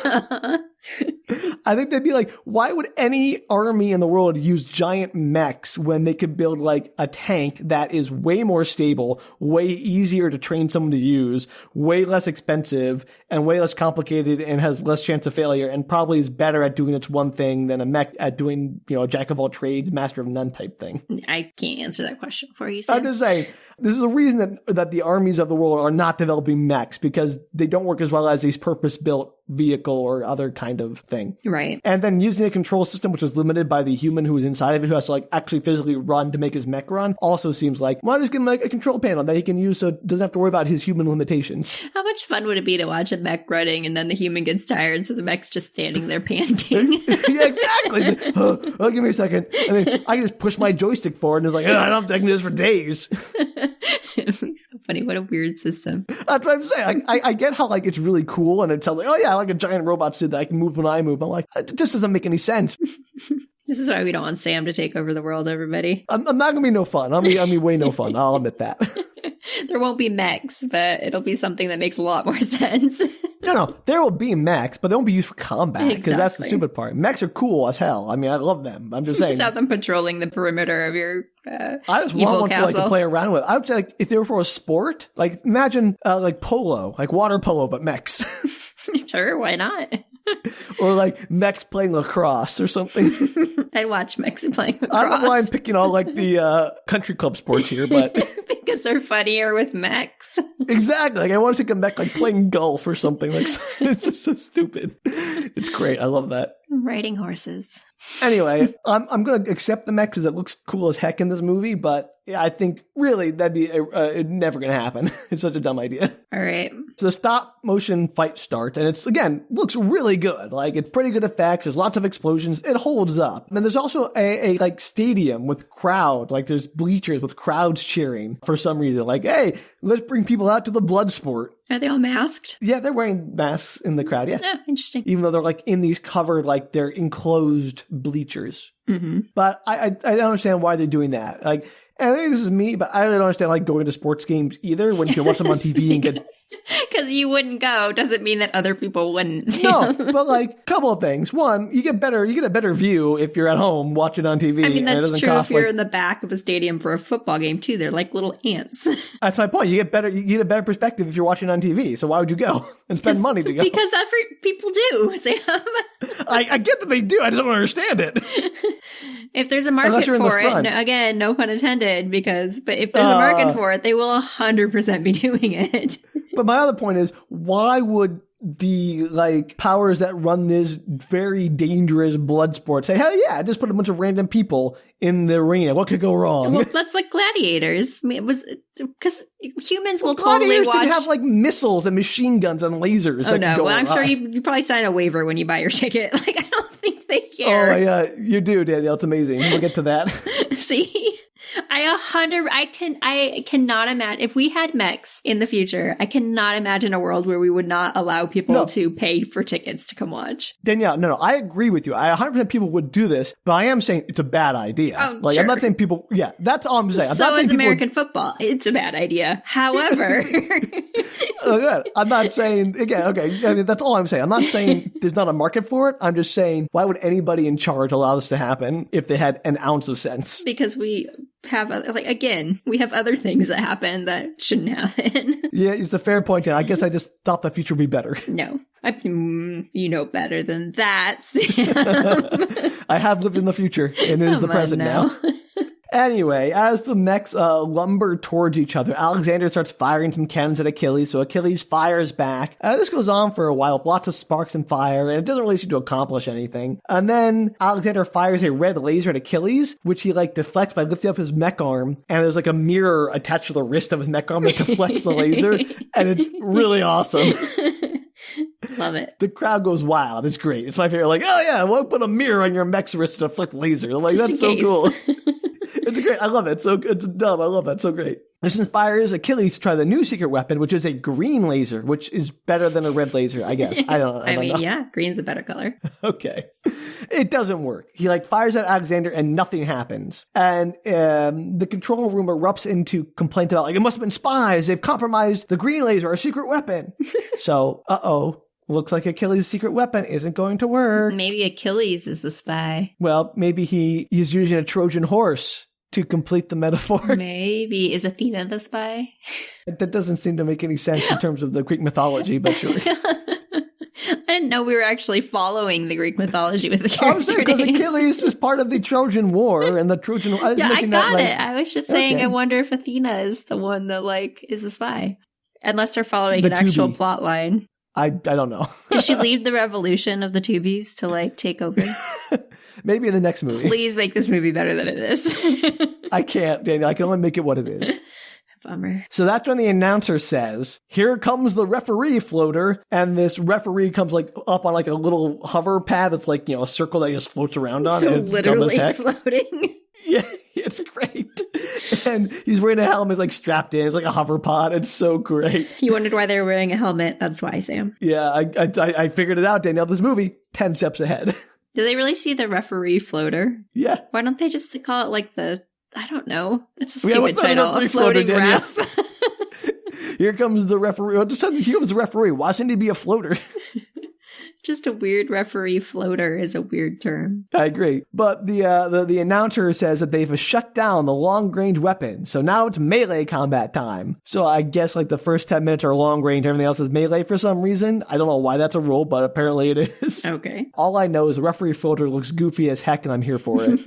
I think they'd be like, why would any army in the world use giant mechs when they could build like a tank that is way more stable, way easier to train someone to use, way less expensive, and way less complicated and has less chance of failure, and probably is better at doing its one thing than a mech at doing, a jack of all trades, master of none type thing? I can't answer that question for you, Sam. I'm just saying, this is a reason that the armies of the world are not developing mechs, because they don't work as well as these purpose-built vehicle or other kind of thing. Right. And then using a control system which was limited by the human who is inside of it, who has to like actually physically run to make his mech run, also seems like, why just give him like a control panel that he can use so it doesn't have to worry about his human limitations? How much fun would it be to watch a mech running and then the human gets tired, so the mech's just standing there panting? Yeah, exactly. Give me a second. I mean, I can just push my joystick forward and it's like, I don't have to do this for days. It'd be so funny. What a weird system. That's what I'm saying. I get how like it's really cool and it's like, oh yeah, I like a giant robot suit that I can move when I move. I'm like, it just doesn't make any sense. This is why we don't want Sam to take over the world, everybody. I'm not going to be no fun. I'm going to be way no fun. I'll admit that. There won't be mechs, but it'll be something that makes a lot more sense. No, there will be mechs, but they won't be used for combat, because that's the stupid part. Mechs are cool as hell. I mean, I love them. I'm just saying. Just have them patrolling the perimeter of your I just want one for, like, to play around with. I would say, like, if they were for a sport, like, imagine, like, polo, like water polo, but mechs. Sure, why not? Or like mechs playing lacrosse or something. I'd watch mechs playing lacrosse. I don't know why I'm picking all like the country club sports here, but because they're funnier with mechs. Exactly. Like I want to see a mech like playing golf or something. Like it's just so stupid. It's great. I love that. Riding horses. Anyway, I'm going to accept the mech because it looks cool as heck in this movie, but yeah, I think really that'd be never going to happen. It's such a dumb idea. All right. So the stop motion fight starts, and it's, again, looks really good. Like, it's pretty good effects. There's lots of explosions. It holds up. And there's also a like stadium with crowd. Like, there's bleachers with crowds cheering for some reason. Like, hey, let's bring people out to the blood sport. Are they all masked? Yeah, they're wearing masks in the crowd, yeah. Oh, interesting. Even though they're like in these covered, like they're enclosed bleachers. Mm-hmm. But I don't understand why they're doing that. Like, and I think this is me, but I really don't understand like going to sports games either when you can watch them on TV and get... Because you wouldn't go doesn't mean that other people wouldn't. No, but like a couple of things. One, you get a better view if you're at home watching on TV. I mean, that's and it true cost, if you're in the back of a stadium for a football game too. They're like little ants. That's my point. You get a better perspective if you're watching on TV. So why would you go and spend money to go? Because people do, Sam. I get that they do. I just don't understand it. If there's a market for it, again, no pun intended, but if there's a market for it, they will 100% be doing it. But my other point is, why would the like powers that run this very dangerous blood sport say, hell yeah, just put a bunch of random people in the arena. What could go wrong? Well, that's like gladiators. I mean, it was because humans will gladiators totally watch. Didn't have like missiles and machine guns and lasers. Oh no! Well, I'm sure you probably sign a waiver when you buy your ticket. Like, I don't think they care. Oh yeah, you do, Danielle. It's amazing. We'll get to that. See. I cannot imagine if we had mechs in the future. I cannot imagine a world where we would not allow people to pay for tickets to come watch. Danielle, no, I agree with you. 100% people would do this, but I am saying it's a bad idea. Oh, like, sure. I'm not saying people, yeah, that's all I'm saying. I'm so not saying is American football. It's a bad idea. However, I'm not saying, again, okay, I mean, that's all I'm saying. I'm not saying there's not a market for it. I'm just saying, why would anybody in charge allow this to happen if they had an ounce of sense? Because we have, we have other things that happen that shouldn't happen. Yeah, it's a fair point. I guess I just thought the future would be better. No, you know better than that. I have lived in the future, and it is the present now. Anyway, as the mechs lumber towards each other, Alexander starts firing some cannons at Achilles, so Achilles fires back. This goes on for a while, lots of sparks and fire, and it doesn't really seem to accomplish anything. And then Alexander fires a red laser at Achilles, which he deflects by lifting up his mech arm, and there's a mirror attached to the wrist of his mech arm that deflects the laser, and it's really awesome. Love it. The crowd goes wild. It's great. It's my favorite. Oh yeah, we'll put a mirror on your mech's wrist to deflect laser. I'm like, that's so cool. It's great. I love it. It's dumb. I love that. So great. This inspires Achilles to try the new secret weapon, which is a green laser, which is better than a red laser, I guess. I don't know. Yeah, green's a better color. Okay. It doesn't work. He fires at Alexander and nothing happens. And the control room erupts into complaint about it must have been spies. They've compromised the green laser, our secret weapon. So, looks like Achilles' secret weapon isn't going to work. Maybe Achilles is the spy. Well, maybe he is using a Trojan horse to complete the metaphor. Maybe. Is Athena the spy? That doesn't seem to make any sense in terms of the Greek mythology, but sure. I didn't know we were actually following the Greek mythology with the character names. Because Achilles was part of the Trojan War, and the Trojan... I got it. I was just saying, I wonder if Athena is the one that, is the spy. Unless they're following an actual plot line. I don't know. Did she lead the revolution of the Tubies to take over? Maybe in the next movie. Please make this movie better than it is. I can't, Daniel. I can only make it what it is. Bummer. So that's when the announcer says, "Here comes the referee floater," and this referee comes up on a little hover pad that's a circle that he just floats around on. So and it's literally dumb as heck. floating. Yeah, it's great. And he's wearing a helmet, strapped in. It's like a hover pod. It's so great. You wondered why they were wearing a helmet. That's why, Sam. Yeah, I figured it out, Danielle. This movie, 10 steps ahead. Did they really see the referee floater? Yeah. Why don't they just call it I don't know. It's a stupid title. A floating ref. Here comes the referee. Here comes the referee. Why shouldn't he be a floater? Just a weird referee floater is a weird term. I agree. But the announcer says that they've shut down the long-range weapon. So now it's melee combat time. So I guess the first 10 minutes are long-range. Everything else is melee for some reason. I don't know why that's a rule, but apparently it is. Okay. All I know is the referee floater looks goofy as heck, and I'm here for it.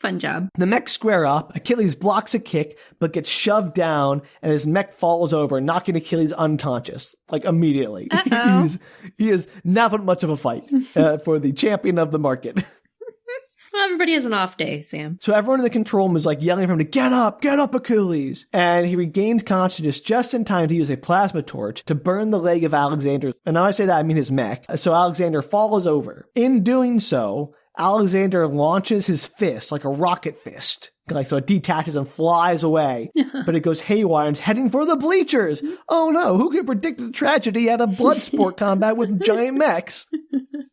Fun job. The mechs square up. Achilles blocks a kick, but gets shoved down, and his mech falls over, knocking Achilles unconscious, immediately. He is not much of a fight for the champion of the market. Well, everybody has an off day, Sam. So everyone in the control room is yelling for him to get up, Achilles. And he regains consciousness just in time to use a plasma torch to burn the leg of Alexander. And now I say that, I mean his mech. So Alexander falls over. In doing so, Alexander launches his fist like a rocket fist. So it detaches and flies away. But it goes haywire and is heading for the bleachers. Oh no, who could predict the tragedy at a blood sport combat with giant mechs?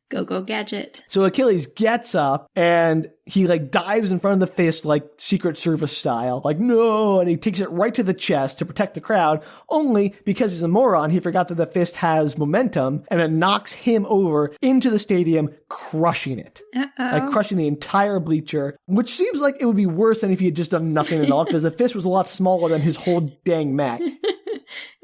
Go gadget. So Achilles gets up and he dives in front of the fist Secret Service style. No, and he takes it right to the chest to protect the crowd. Only because he's a moron, he forgot that the fist has momentum and it knocks him over into the stadium, crushing it. Crushing the entire bleacher, which seems like it would be worse than if he had just done nothing at all, because the fist was a lot smaller than his whole dang mech.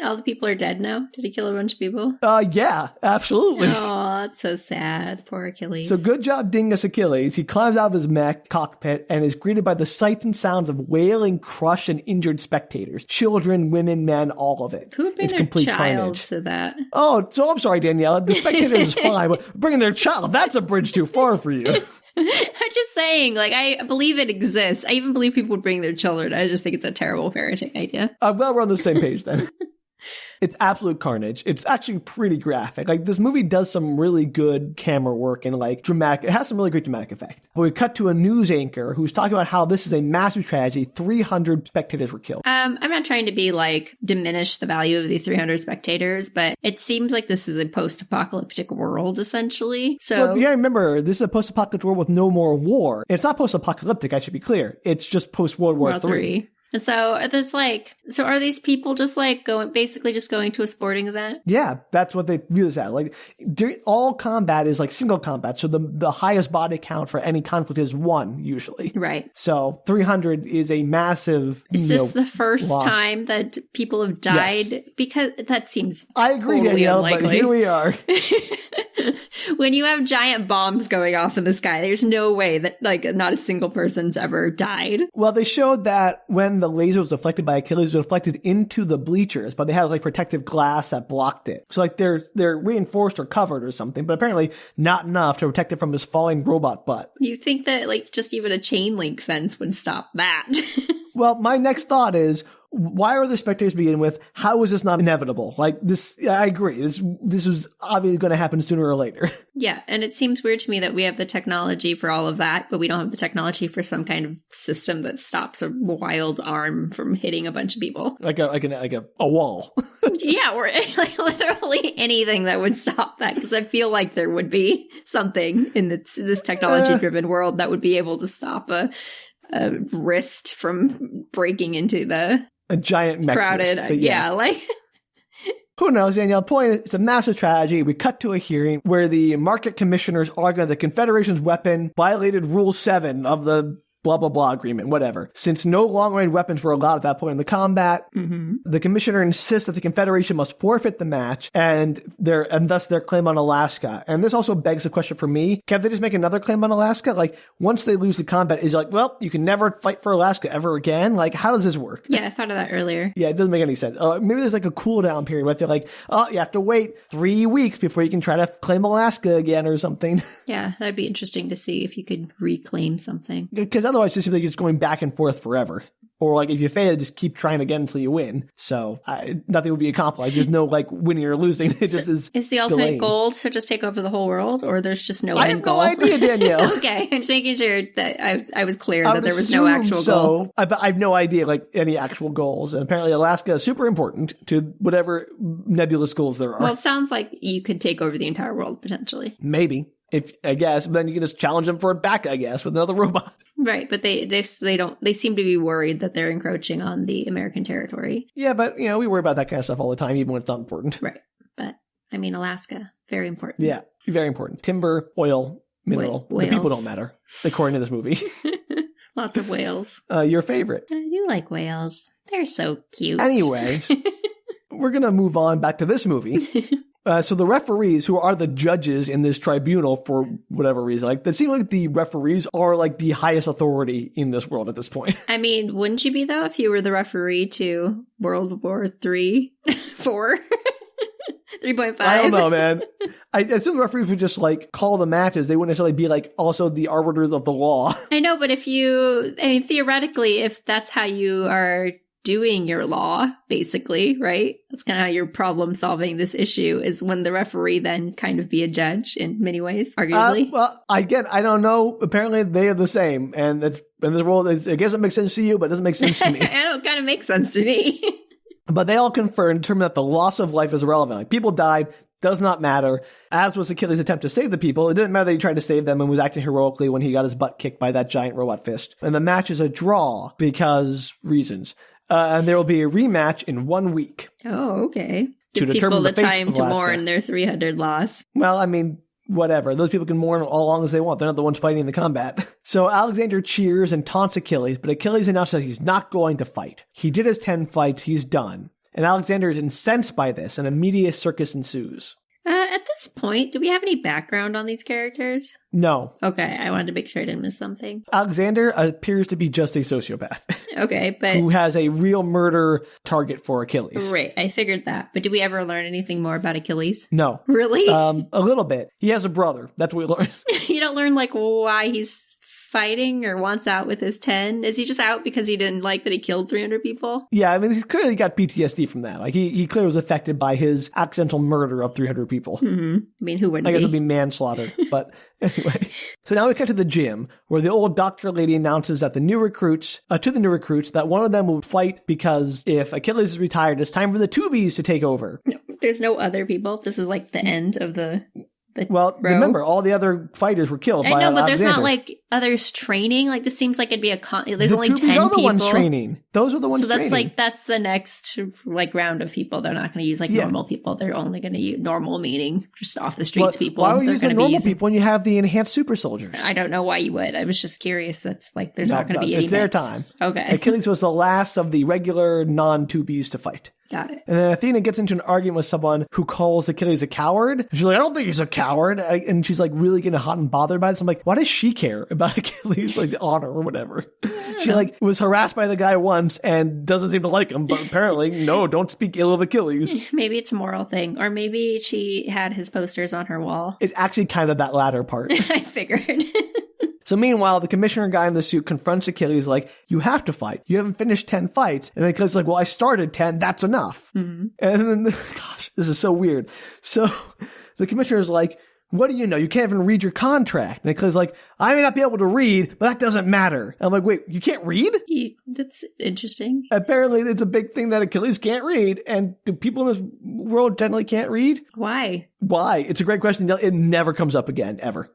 All the people are dead now? Did he kill a bunch of people? Yeah, absolutely. Oh, that's so sad. Poor Achilles. So good job, Dingus Achilles. He climbs out of his mech cockpit and is greeted by the sights and sounds of wailing, crushed, and injured spectators. Children, women, men, all of it. Who would bring their child carnage to that? Oh, so I'm sorry, Danielle. The spectators is fine, but bringing their child, that's a bridge too far for you. I'm just saying, I believe it exists. I even believe people would bring their children. I just think it's a terrible parenting idea. Well, we're on the same page then. It's absolute carnage. It's actually pretty graphic. This movie does some really good camera work and dramatic. It has some really great dramatic effect. But we cut to a news anchor who's talking about how this is a massive tragedy. 300 spectators were killed. I'm not trying to be diminish the value of the 300 spectators, but it seems like this is a post-apocalyptic world essentially. So well, remember, this is a post-apocalyptic world with no more war. It's not post-apocalyptic, I should be clear. It's just post-World War III. And so there's so are these people just basically just going to a sporting event? Yeah, that's what they view this as. All combat is single combat. So the highest body count for any conflict is 1 usually. Right. So 300 is a massive. Is this the first time that people have died? Yes. Because that seems I agree, totally Danielle, unlikely. but here we are. When you have giant bombs going off in the sky, there's no way that not a single person's ever died. Well, they showed that when the laser was deflected by Achilles, it was deflected into the bleachers, but they had protective glass that blocked it. So they're reinforced or covered or something, but apparently not enough to protect it from his falling robot butt. You think that just even a chain link fence would stop that? Well, my next thought is, why are the spectators to begin with? How is this not inevitable? I agree. This was obviously going to happen sooner or later. Yeah, and it seems weird to me that we have the technology for all of that, but we don't have the technology for some kind of system that stops a wild arm from hitting a bunch of people. Like a wall. Yeah, or literally anything that would stop that, because I feel like there would be something in this technology-driven world that would be able to stop a wrist from breaking into a giant mech crowded wrist, yeah. Who knows, Danielle? Point is, it's a massive tragedy. We cut to a hearing where the market commissioners argue that the Confederation's weapon violated Rule 7 of the blah, blah, blah agreement, whatever. Since no long-range weapons were allowed at that point in the combat, the commissioner insists that the Confederation must forfeit the match and thus their claim on Alaska. And this also begs the question for me, can't they just make another claim on Alaska? Once they lose the combat, is well, you can never fight for Alaska ever again? How does this work? Yeah, I thought of that earlier. Yeah, it doesn't make any sense. Maybe there's a cooldown period where they're you have to wait 3 weeks before you can try to claim Alaska again or something. Yeah, that'd be interesting to see if you could reclaim something. Because otherwise, it seems like it's going back and forth forever. Or if you fail, just keep trying again until you win. So nothing would be accomplished. There's no winning or losing. It just is. Is the ultimate goal to just take over the whole world, or there's just no end goal? I have no idea, Danielle. Okay, I'm just making sure that I was clear that there was no actual goal. I have no idea any actual goals. And apparently, Alaska is super important to whatever nebulous goals there are. Well, it sounds like you could take over the entire world potentially. Maybe. I guess, but then you can just challenge them for it back, I guess, with another robot. Right, but they seem to be worried that they're encroaching on the American territory. Yeah, but we worry about that kind of stuff all the time, even when it's not important. Right, but Alaska, very important. Yeah, very important. Timber, oil, mineral. The people don't matter, according to this movie. Lots of whales. Your favorite? I do like whales. They're so cute. Anyways, we're gonna move on back to this movie. So the referees, who are the judges in this tribunal for whatever reason, it seems like the referees are the highest authority in this world at this point. I mean, wouldn't you be though if you were the referee to World War 3, 4, 3.5? I don't know, man. I assume the referees would just call the matches. They wouldn't necessarily be also the arbiters of the law. I know, but theoretically, if that's how you are doing your law, basically, right? That's kind of how you're problem solving this issue, is when the referee then kind of be a judge in many ways, arguably. Well, I don't know. Apparently they are the same. And in the world, I guess it makes sense to you, but it doesn't make sense to me. I know, it kind of makes sense to me. But they all confer and determine that the loss of life is irrelevant. People died, does not matter. As was Achilles' attempt to save the people, it didn't matter that he tried to save them and was acting heroically when he got his butt kicked by that giant robot fist. And the match is a draw because reasons. And there will be a rematch in 1 week. Oh, okay. To Give people the time to mourn their 300 loss. Well, I mean, whatever. Those people can mourn all long as they want. They're not the ones fighting the combat. So Alexander cheers and taunts Achilles, but Achilles announced that he's not going to fight. He did his 10 fights. He's done. And Alexander is incensed by this, and a media circus ensues. At this point, do we have any background on these characters? No. Okay, I wanted to make sure I didn't miss something. Alexander appears to be just a sociopath. Okay, but... who has a real murder target for Achilles. Right, I figured that. But did we ever learn anything more about Achilles? No. Really? A little bit. He has a brother. That's what we learned. You don't learn, why he's fighting or wants out with his 10? Is he just out because he didn't like that he killed 300 people? Yeah, I mean, he clearly got PTSD from that. He clearly was affected by his accidental murder of 300 people. Mm-hmm. I mean, who wouldn't I guess be? it would be manslaughter. But anyway. So now we cut to the gym, where the old doctor lady announces that to the new recruits, that one of them will fight because if Achilles is retired, it's time for the Tubies to take over. No, there's no other people. This is the end of the... Remember, all the other fighters were killed by Alexander. But there's not, like, others training. Like, this seems like it'd be there's only 10 people. Those are the ones training. Those are the ones training. So that's the next, like, round of people. They're not going to use, like, normal people. They're only going to use normal, meaning just off the streets people. Why would you use the normal people when you have the enhanced super soldiers? I don't know why you would. I was just curious. That's, like, there's not going to be any It's their time. Okay. Achilles was the last of the regular non-2Bs to fight. Got it. And then Athena gets into an argument with someone who calls Achilles a coward. And she's like, I don't think he's a coward. And she's like really getting hot and bothered by this. I'm like, why does she care about Achilles' like honor or whatever? She like was harassed by the guy once and doesn't seem to like him. But apparently, no, don't speak ill of Achilles. Maybe it's a moral thing. Or maybe she had his posters on her wall. It's actually kind of that latter part. I figured. So meanwhile, the commissioner guy in the suit confronts Achilles like, you have to fight. You haven't finished 10 fights. And Achilles is like, well, I started 10. That's enough. Mm-hmm. And then, gosh, this is so weird. So the commissioner is like, what do you know? You can't even read your contract. And Achilles is like, I may not be able to read, but that doesn't matter. And I'm like, wait, you can't read? That's interesting. Apparently, it's a big thing that Achilles can't read. And do people in this world generally can't read? Why? It's a great question. It never comes up again, ever.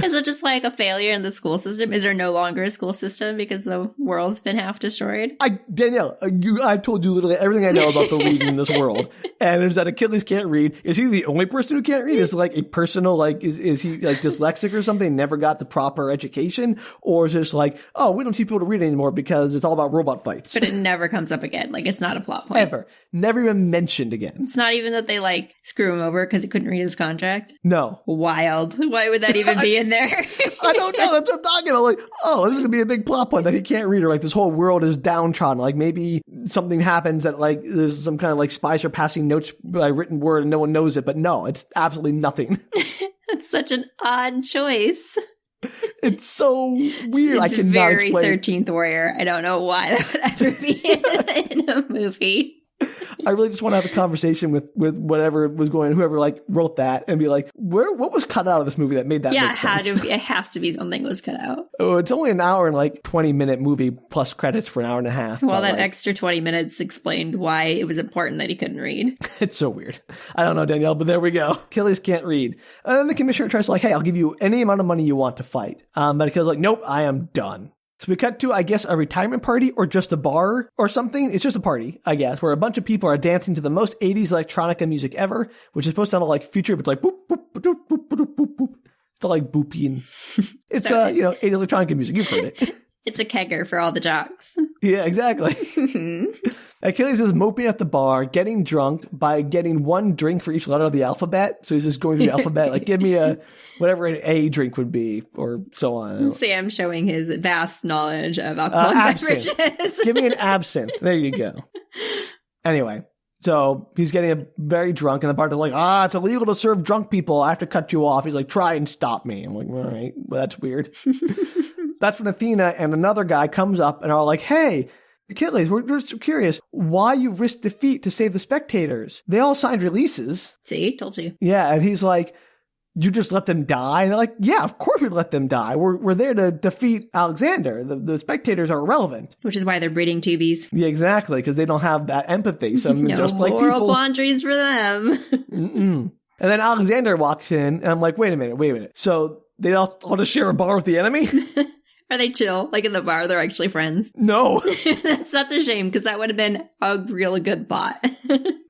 Is it just like a failure in the school system? Is there no longer a school system because the world's been half destroyed? Danielle, I've told you literally everything I know about the reading in this world. And is that Achilles can't read. Is he the only person who can't read? Is it like a personal, like, is he like dyslexic or something? Never got the proper education? Or is it just like, oh, we don't teach people to read anymore because it's all about robot fights? But it never comes up again. Like, it's not a plot point. Ever. Never even mentioned again. It's not even that they like screw him over because he couldn't read his contract? No. Wild. Why would that even be in there? I don't know. That's what I'm talking about. Like, oh, this is going to be a big plot point that he can't read, or like this whole world is downtrodden. Like maybe something happens that like there's some kind of like spies are passing notes by written word and no one knows it. But no, it's absolutely nothing. That's such an odd choice. It's so weird. I cannot explain. Very 13th Warrior. I don't know why that would ever be in a movie. I really just want to have a conversation with whatever was going, whoever like wrote that, and be like, what was cut out of this movie that made that make sense? It has to be something was cut out. Oh, it's only an hour and like 20-minute movie plus credits for an hour and a half. Well, that extra 20 minutes explained why it was important that he couldn't read. It's so weird. I don't know, Danielle, but there we go. Achilles can't read. And then the commissioner tries to like, hey, I'll give you any amount of money you want to fight. But Achilles is like, nope, I am done. So we cut to, I guess, a retirement party or just a bar or something. It's just a party, I guess, where a bunch of people are dancing to the most 80s electronica music ever, which is supposed to sound like future, but it's like boop, boop, boop, boop, boop, boop, boop. It's like booping. It's, 80s electronica music. You've heard it. It's a kegger for all the jocks. Yeah, exactly. Achilles is moping at the bar, getting drunk by getting one drink for each letter of the alphabet. So he's just going through the alphabet, like, give me whatever an A drink would be, or so on. Sam showing his vast knowledge of alcoholic beverages. Give me an absinthe. There you go. Anyway, so he's getting very drunk, and the bartender's like, it's illegal to serve drunk people. I have to cut you off. He's like, try and stop me. I'm like, all right, well, that's weird. That's when Athena and another guy comes up and are like, hey, Achilles, we're just curious why you risked defeat to save the spectators. They all signed releases. See, told you. Yeah, and he's like, you just let them die? And they're like, yeah, of course we'd let them die. We're there to defeat Alexander. The spectators are irrelevant. Which is why they're breeding tubies. Yeah, exactly, because they don't have that empathy. So no just like moral quandaries for them. And then Alexander walks in, and I'm like, wait a minute. So they all just share a bar with the enemy? Are they chill? Like in the bar, they're actually friends? No. That's a shame, because that would have been a real good bot.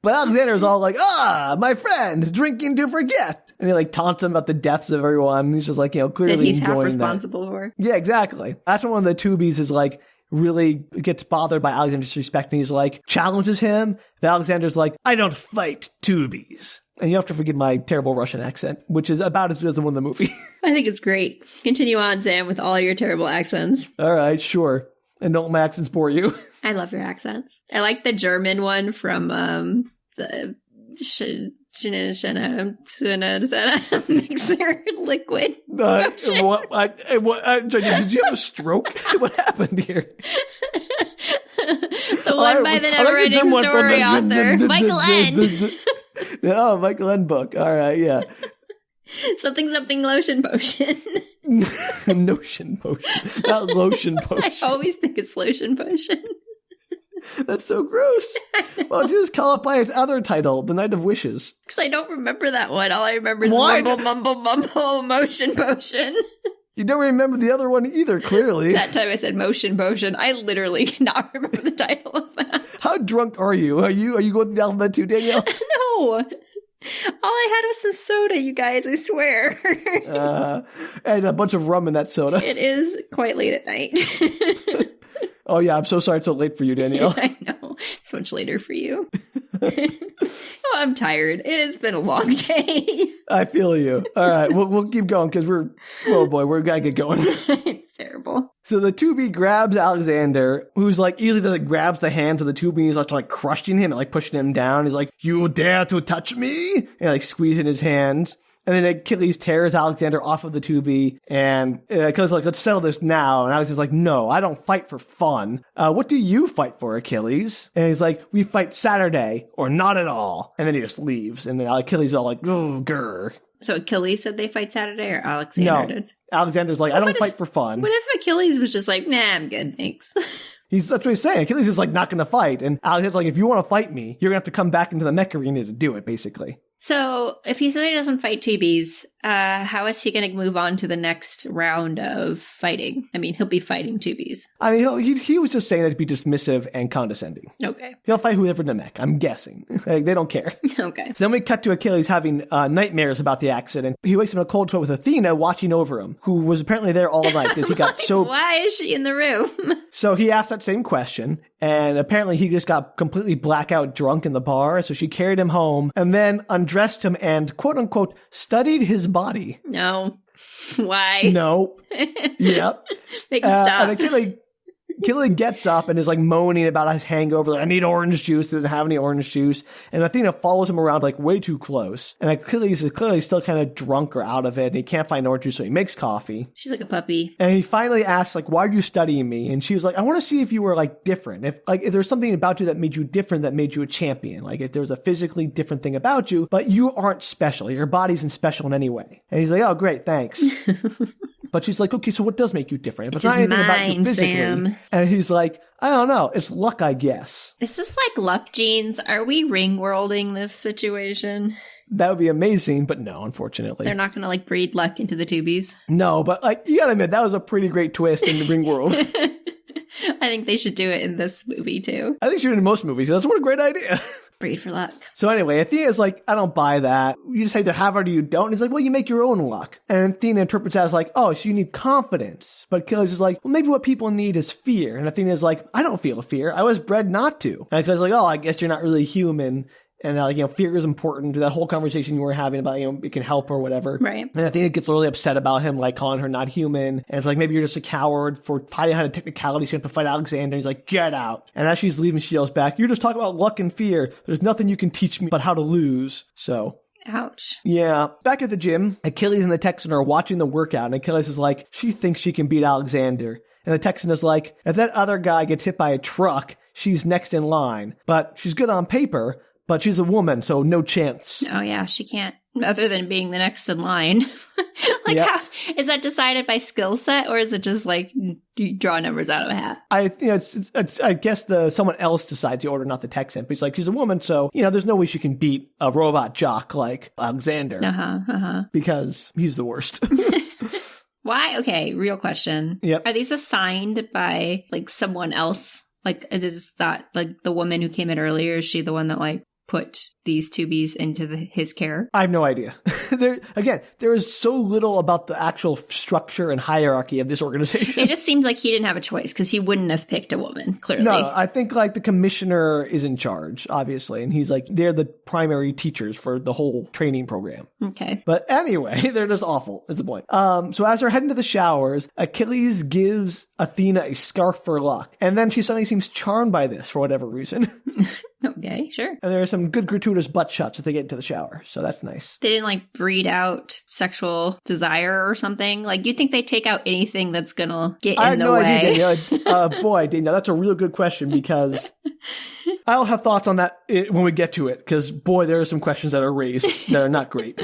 But Alexander's all like, my friend, drinking to forget. And he like taunts him about the deaths of everyone. And he's just like, clearly that he's enjoying half responsible for. Yeah, exactly. That's when one of the tubies is like, really gets bothered by Alexander's disrespect. And he's like, challenges him. But Alexander's like, I don't fight tubies. And you have to forgive my terrible Russian accent, which is about as good as the one in the movie. I think it's great. Continue on, Sam, with all your terrible accents. All right, sure. And don't let my accents bore you. I love your accents. I like the German one from the mixer liquid. Did you have a stroke? What happened here? The one by the never-ending story author, Michael End. Oh, Michael End book. All right, yeah. Something lotion potion. Notion potion. Not lotion potion. I always think it's lotion potion. That's so gross. Why don't you just call it by its other title, The Night of Wishes? Because I don't remember that one. All I remember is mumble, motion, potion. You don't remember the other one either, clearly. That time I said motion, potion. I literally cannot remember the title of that. How drunk are you? Are you going through the alphabet too, Danielle? No. All I had was some soda, you guys, I swear. And a bunch of rum in that soda. It is quite late at night. Oh, yeah, I'm so sorry it's so late for you, Danielle. I know. It's much later for you. Oh, I'm tired. It has been a long day. I feel you. All right, we'll keep going because we're going to get going. It's terrible. So the 2B grabs Alexander, who's like, easily grabs the hands of the 2B and he's like crushing him and like pushing him down. He's like, you dare to touch me? And like squeezing his hands. And then Achilles tears Alexander off of the 2B and Achilles like, let's settle this now. And Alexander's like, no, I don't fight for fun. What do you fight for, Achilles? And he's like, we fight Saturday or not at all. And then he just leaves. And then Achilles is all like, oh, grr. So Achilles said they fight Saturday or Alexander did? Alexander's like, I don't fight for fun. What if Achilles was just like, nah, I'm good, thanks. That's what he's saying. Achilles is like not going to fight. And Alexander's like, if you want to fight me, you're going to have to come back into the mech arena to do it, basically. So if he says he doesn't fight 2Bs, how is he going to move on to the next round of fighting? I mean, he'll be fighting 2Bs. I mean, he was just saying that to be dismissive and condescending. Okay. He'll fight whoever in the mech, I'm guessing. Like, they don't care. Okay. So then we cut to Achilles having nightmares about the accident. He wakes up in a cold sweat with Athena watching over him, who was apparently there all night because he got so... Why is she in the room? So he asked that same question, and apparently he just got completely blackout drunk in the bar, so she carried him home and then undressed him and, quote-unquote, studied his body. No. Why? No. Yep. Make it stop. And Achilles gets up and is like moaning about his hangover. Like, I need orange juice. He doesn't have any orange juice. And Athena follows him around like way too close. And Achilles is clearly still kind of drunk or out of it. And he can't find orange juice, so he makes coffee. She's like a puppy. And he finally asks, like, why are you studying me? And she was like, I want to see if you were like different. If there's something about you that made you different, that made you a champion. Like if there was a physically different thing about you, but you aren't special. Your body isn't special in any way. And he's like, oh, great, thanks. But she's like, okay, so what does make you different? If it's not anything about you physically. Sam. And he's like, I don't know. It's luck, I guess. Is this like luck genes? Are we ring-worlding this situation? That would be amazing, but no, unfortunately. They're not going to like breed luck into the 2Bs? No, but like, you gotta admit, that was a pretty great twist in the ring world. I think they should do it in this movie too. I think they should in most movies. That's what a great idea. Breed for luck. So anyway, Athena's like, I don't buy that. You just either have it or you don't. And he's like, well, you make your own luck. And Athena interprets that as like, oh, so you need confidence. But Achilles is like, well, maybe what people need is fear. And Athena's like, I don't feel fear. I was bred not to. And Achilles is like, oh, I guess you're not really human. And like, fear is important to that whole conversation you were having about, it can help or whatever. Right. And Athena gets really upset about him, like calling her not human. And it's like, maybe you're just a coward for fighting out of technicality. So you have to fight Alexander. And he's like, get out. And as she's leaving, she yells back, you're just talking about luck and fear. There's nothing you can teach me but how to lose. So. Ouch. Yeah. Back at the gym, Achilles and the Texan are watching the workout. And Achilles is like, she thinks she can beat Alexander. And the Texan is like, if that other guy gets hit by a truck, she's next in line. But she's good on paper. But she's a woman, so no chance. Oh, yeah, she can't, other than being the next in line. How is that decided by skill set, or is it just like you draw numbers out of a hat? I guess someone else decides the order, not the Texan. But he's like, she's a woman, so, there's no way she can beat a robot jock like Alexander. Because he's the worst. Why? Okay, real question. Yep. Are these assigned by, like, someone else? Like, is that, like, the woman who came in earlier, is she the one that, like, put these 2Bs into his care? I have no idea. There is so little about the actual structure and hierarchy of this organization. It just seems like he didn't have a choice because he wouldn't have picked a woman, clearly. No, I think like the commissioner is in charge, obviously. And he's like, they're the primary teachers for the whole training program. Okay. But anyway, they're just awful, is the point. So as they're heading to the showers, Achilles gives Athena a scarf for luck. And then she suddenly seems charmed by this for whatever reason. Okay, sure. And there are some good gratuitous butt shots if they get into the shower. So that's nice. They didn't like breed out sexual desire or something? Like, you think they take out anything that's going to get in the way? I have no idea. Boy, Danielle, that's a real good question because I'll have thoughts on that when we get to it. Because, boy, there are some questions that are raised that are not great.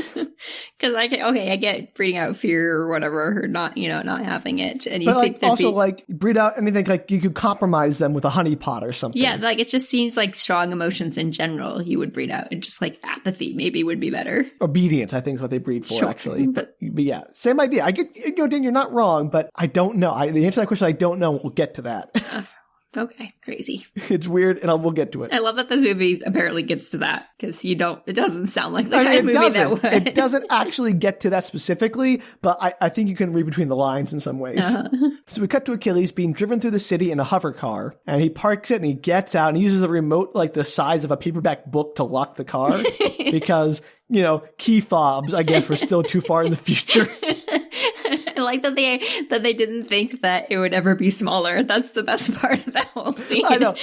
Because I get breeding out fear or whatever, or not, not having it. And you but think also breed out anything, like you could compromise them with a honeypot or something. Yeah, it just seems like strong emotions in general you would breed out. And just apathy maybe would be better. Obedience, I think, is what they breed for, sure. actually. But yeah, same idea. I get, Dan, you're not wrong, but I don't know. The answer to that question, I don't know. We'll get to that. Okay, crazy. It's weird, and we'll get to it. I love that this movie apparently gets to that, because it doesn't sound like the kind of movie that would. It doesn't actually get to that specifically, but I think you can read between the lines in some ways. So we cut to Achilles being driven through the city in a hover car, and he parks it, and he gets out, and he uses a remote the size of a paperback book to lock the car, because, key fobs, I guess, were still too far in the future. I like that they didn't think that it would ever be smaller. That's the best part of that whole scene. I know.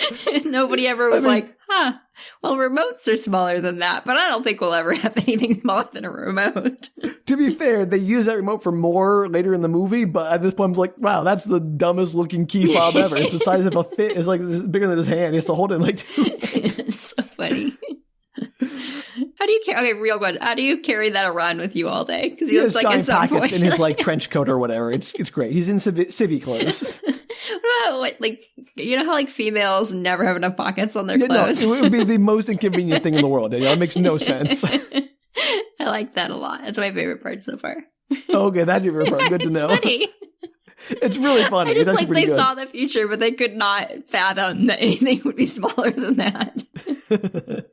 Nobody ever was well, remotes are smaller than that, but I don't think we'll ever have anything smaller than a remote. To be fair, they use that remote for more later in the movie, but at this point, I'm like, wow, that's the dumbest looking key fob ever. It's the size of a fit. It's it's bigger than his hand. He has to hold it in 2 hands. It's so funny. How do you carry? Okay, real good. How do you carry that around with you all day? Because he has giant pockets in his trench coat or whatever. It's great. He's in civvy clothes. What, how females never have enough pockets on their clothes? No, it would be the most inconvenient thing in the world. It makes no sense. I like that a lot. That's my favorite part so far. Okay, that's your favorite part. Good to know. Funny. It's really funny. I just they saw the future, but they could not fathom that anything would be smaller than that.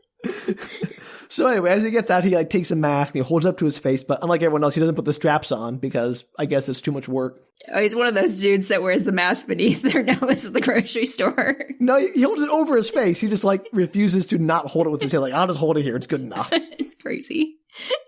So anyway, as he gets out, he takes a mask and he holds it up to his face, but unlike everyone else, he doesn't put the straps on because I guess it's too much work. Oh, he's one of those dudes that wears the mask beneath their nose at the grocery store. No, he holds it over his face. He just refuses to not hold it with his hand. I'll just hold it here. It's good enough. It's crazy.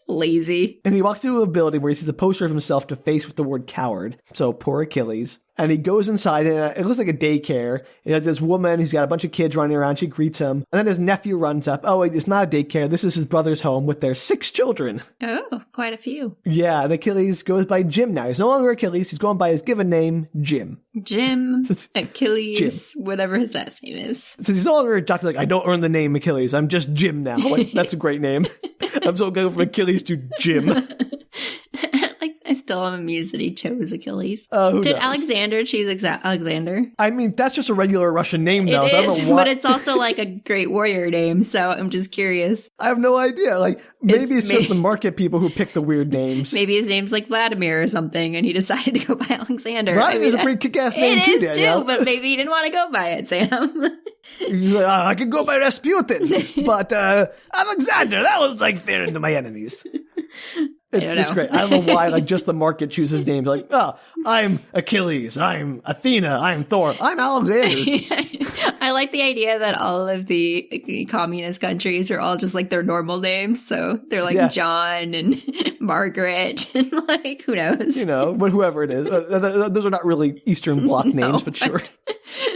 Lazy. And he walks into a building where he sees a poster of himself defaced with the word coward. So poor Achilles. And he goes inside, and it looks like a daycare. It has this woman, he's got a bunch of kids running around, she greets him. And then his nephew runs up. Oh, wait, it's not a daycare. This is his brother's home with their 6 children. Oh, quite a few. Yeah, and Achilles goes by Jim now. He's no longer Achilles. He's going by his given name, Jim. Jim, Achilles, Jim. Whatever his last name is. So he's no longer a jock. I don't earn the name Achilles. I'm just Jim now. That's a great name. I'm so going from Achilles to Jim. I still am amused that he chose Achilles. Did knows? Alexander choose Alexander? I mean, that's just a regular Russian name, though. It so is, I don't know but it's also a great warrior name, so I'm just curious. I have no idea. Maybe it's just the market people who pick the weird names. Maybe his name's Vladimir or something, and he decided to go by Alexander. Vladimir's a pretty kick-ass name, too, It is, too, but maybe he didn't want to go by it, Sam. I could go by Rasputin, but Alexander, that was fair into my enemies. It's just great. I don't know why, just the market chooses names. I'm Achilles, I'm Athena, I'm Thor, I'm Alexander. I like the idea that all of the communist countries are all just their normal names. So they're John and Margaret and who knows? But whoever it is. Those are not really Eastern Bloc names, but sure.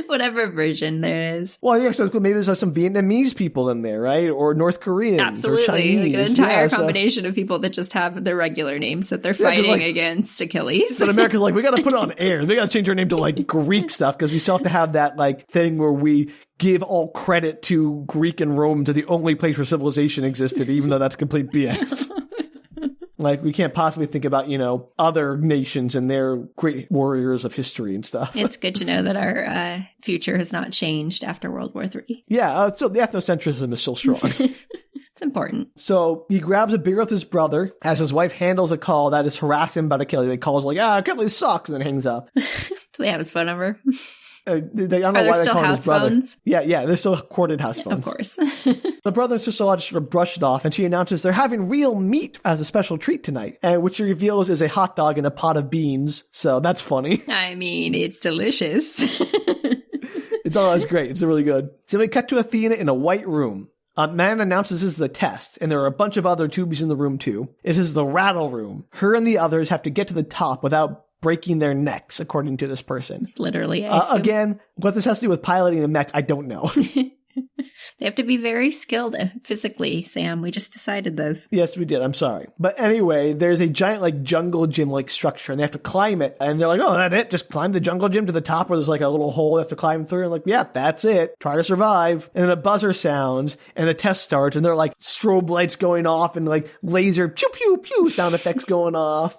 Whatever version there is. Well, yeah, so maybe there's some Vietnamese people in there, right? Or North Koreans. Absolutely. Or Chinese. An entire combination of people that just have their regular names that they're fighting against Achilles. But America's we got to put it on air. They got to change our name to Greek stuff because we still have to have that thing where we give all credit to Greek and Rome to the only place where civilization existed, even though that's complete BS. We can't possibly think about, other nations and their great warriors of history and stuff. It's good to know that our future has not changed after World War III. Yeah, so the ethnocentrism is still strong. It's important. So he grabs a beer with his brother as his wife handles a call that is harassing him about Achilles. They calls Achilles sucks, and then hangs up. Do they have his phone number? I don't know why they call him his brother. Phones? Yeah, they're still corded house phones. Of course. The brother and sister-in-law just sort of brush it off, and she announces they're having real meat as a special treat tonight, and which she reveals is a hot dog and a pot of beans. So that's funny. I mean, it's delicious. It's always great. It's really good. So we cut to Athena in a white room. A man announces this is the test, and there are a bunch of other tubies in the room too. It is the rattle room. Her and the others have to get to the top without breaking their necks, according to this person. Literally, again, what this has to do with piloting a mech, I don't know. They have to be very skilled physically, Sam. We just decided this. Yes, we did. I'm sorry. But anyway, there's a giant like jungle gym like structure and they have to climb it. And they're like, oh, that's it? Just climb the jungle gym to the top where there's like a little hole they have to climb through. And like, yeah, that's it. Try to survive. And then a buzzer sounds and the test starts and they're like strobe lights going off and like laser pew pew pew sound effects going off.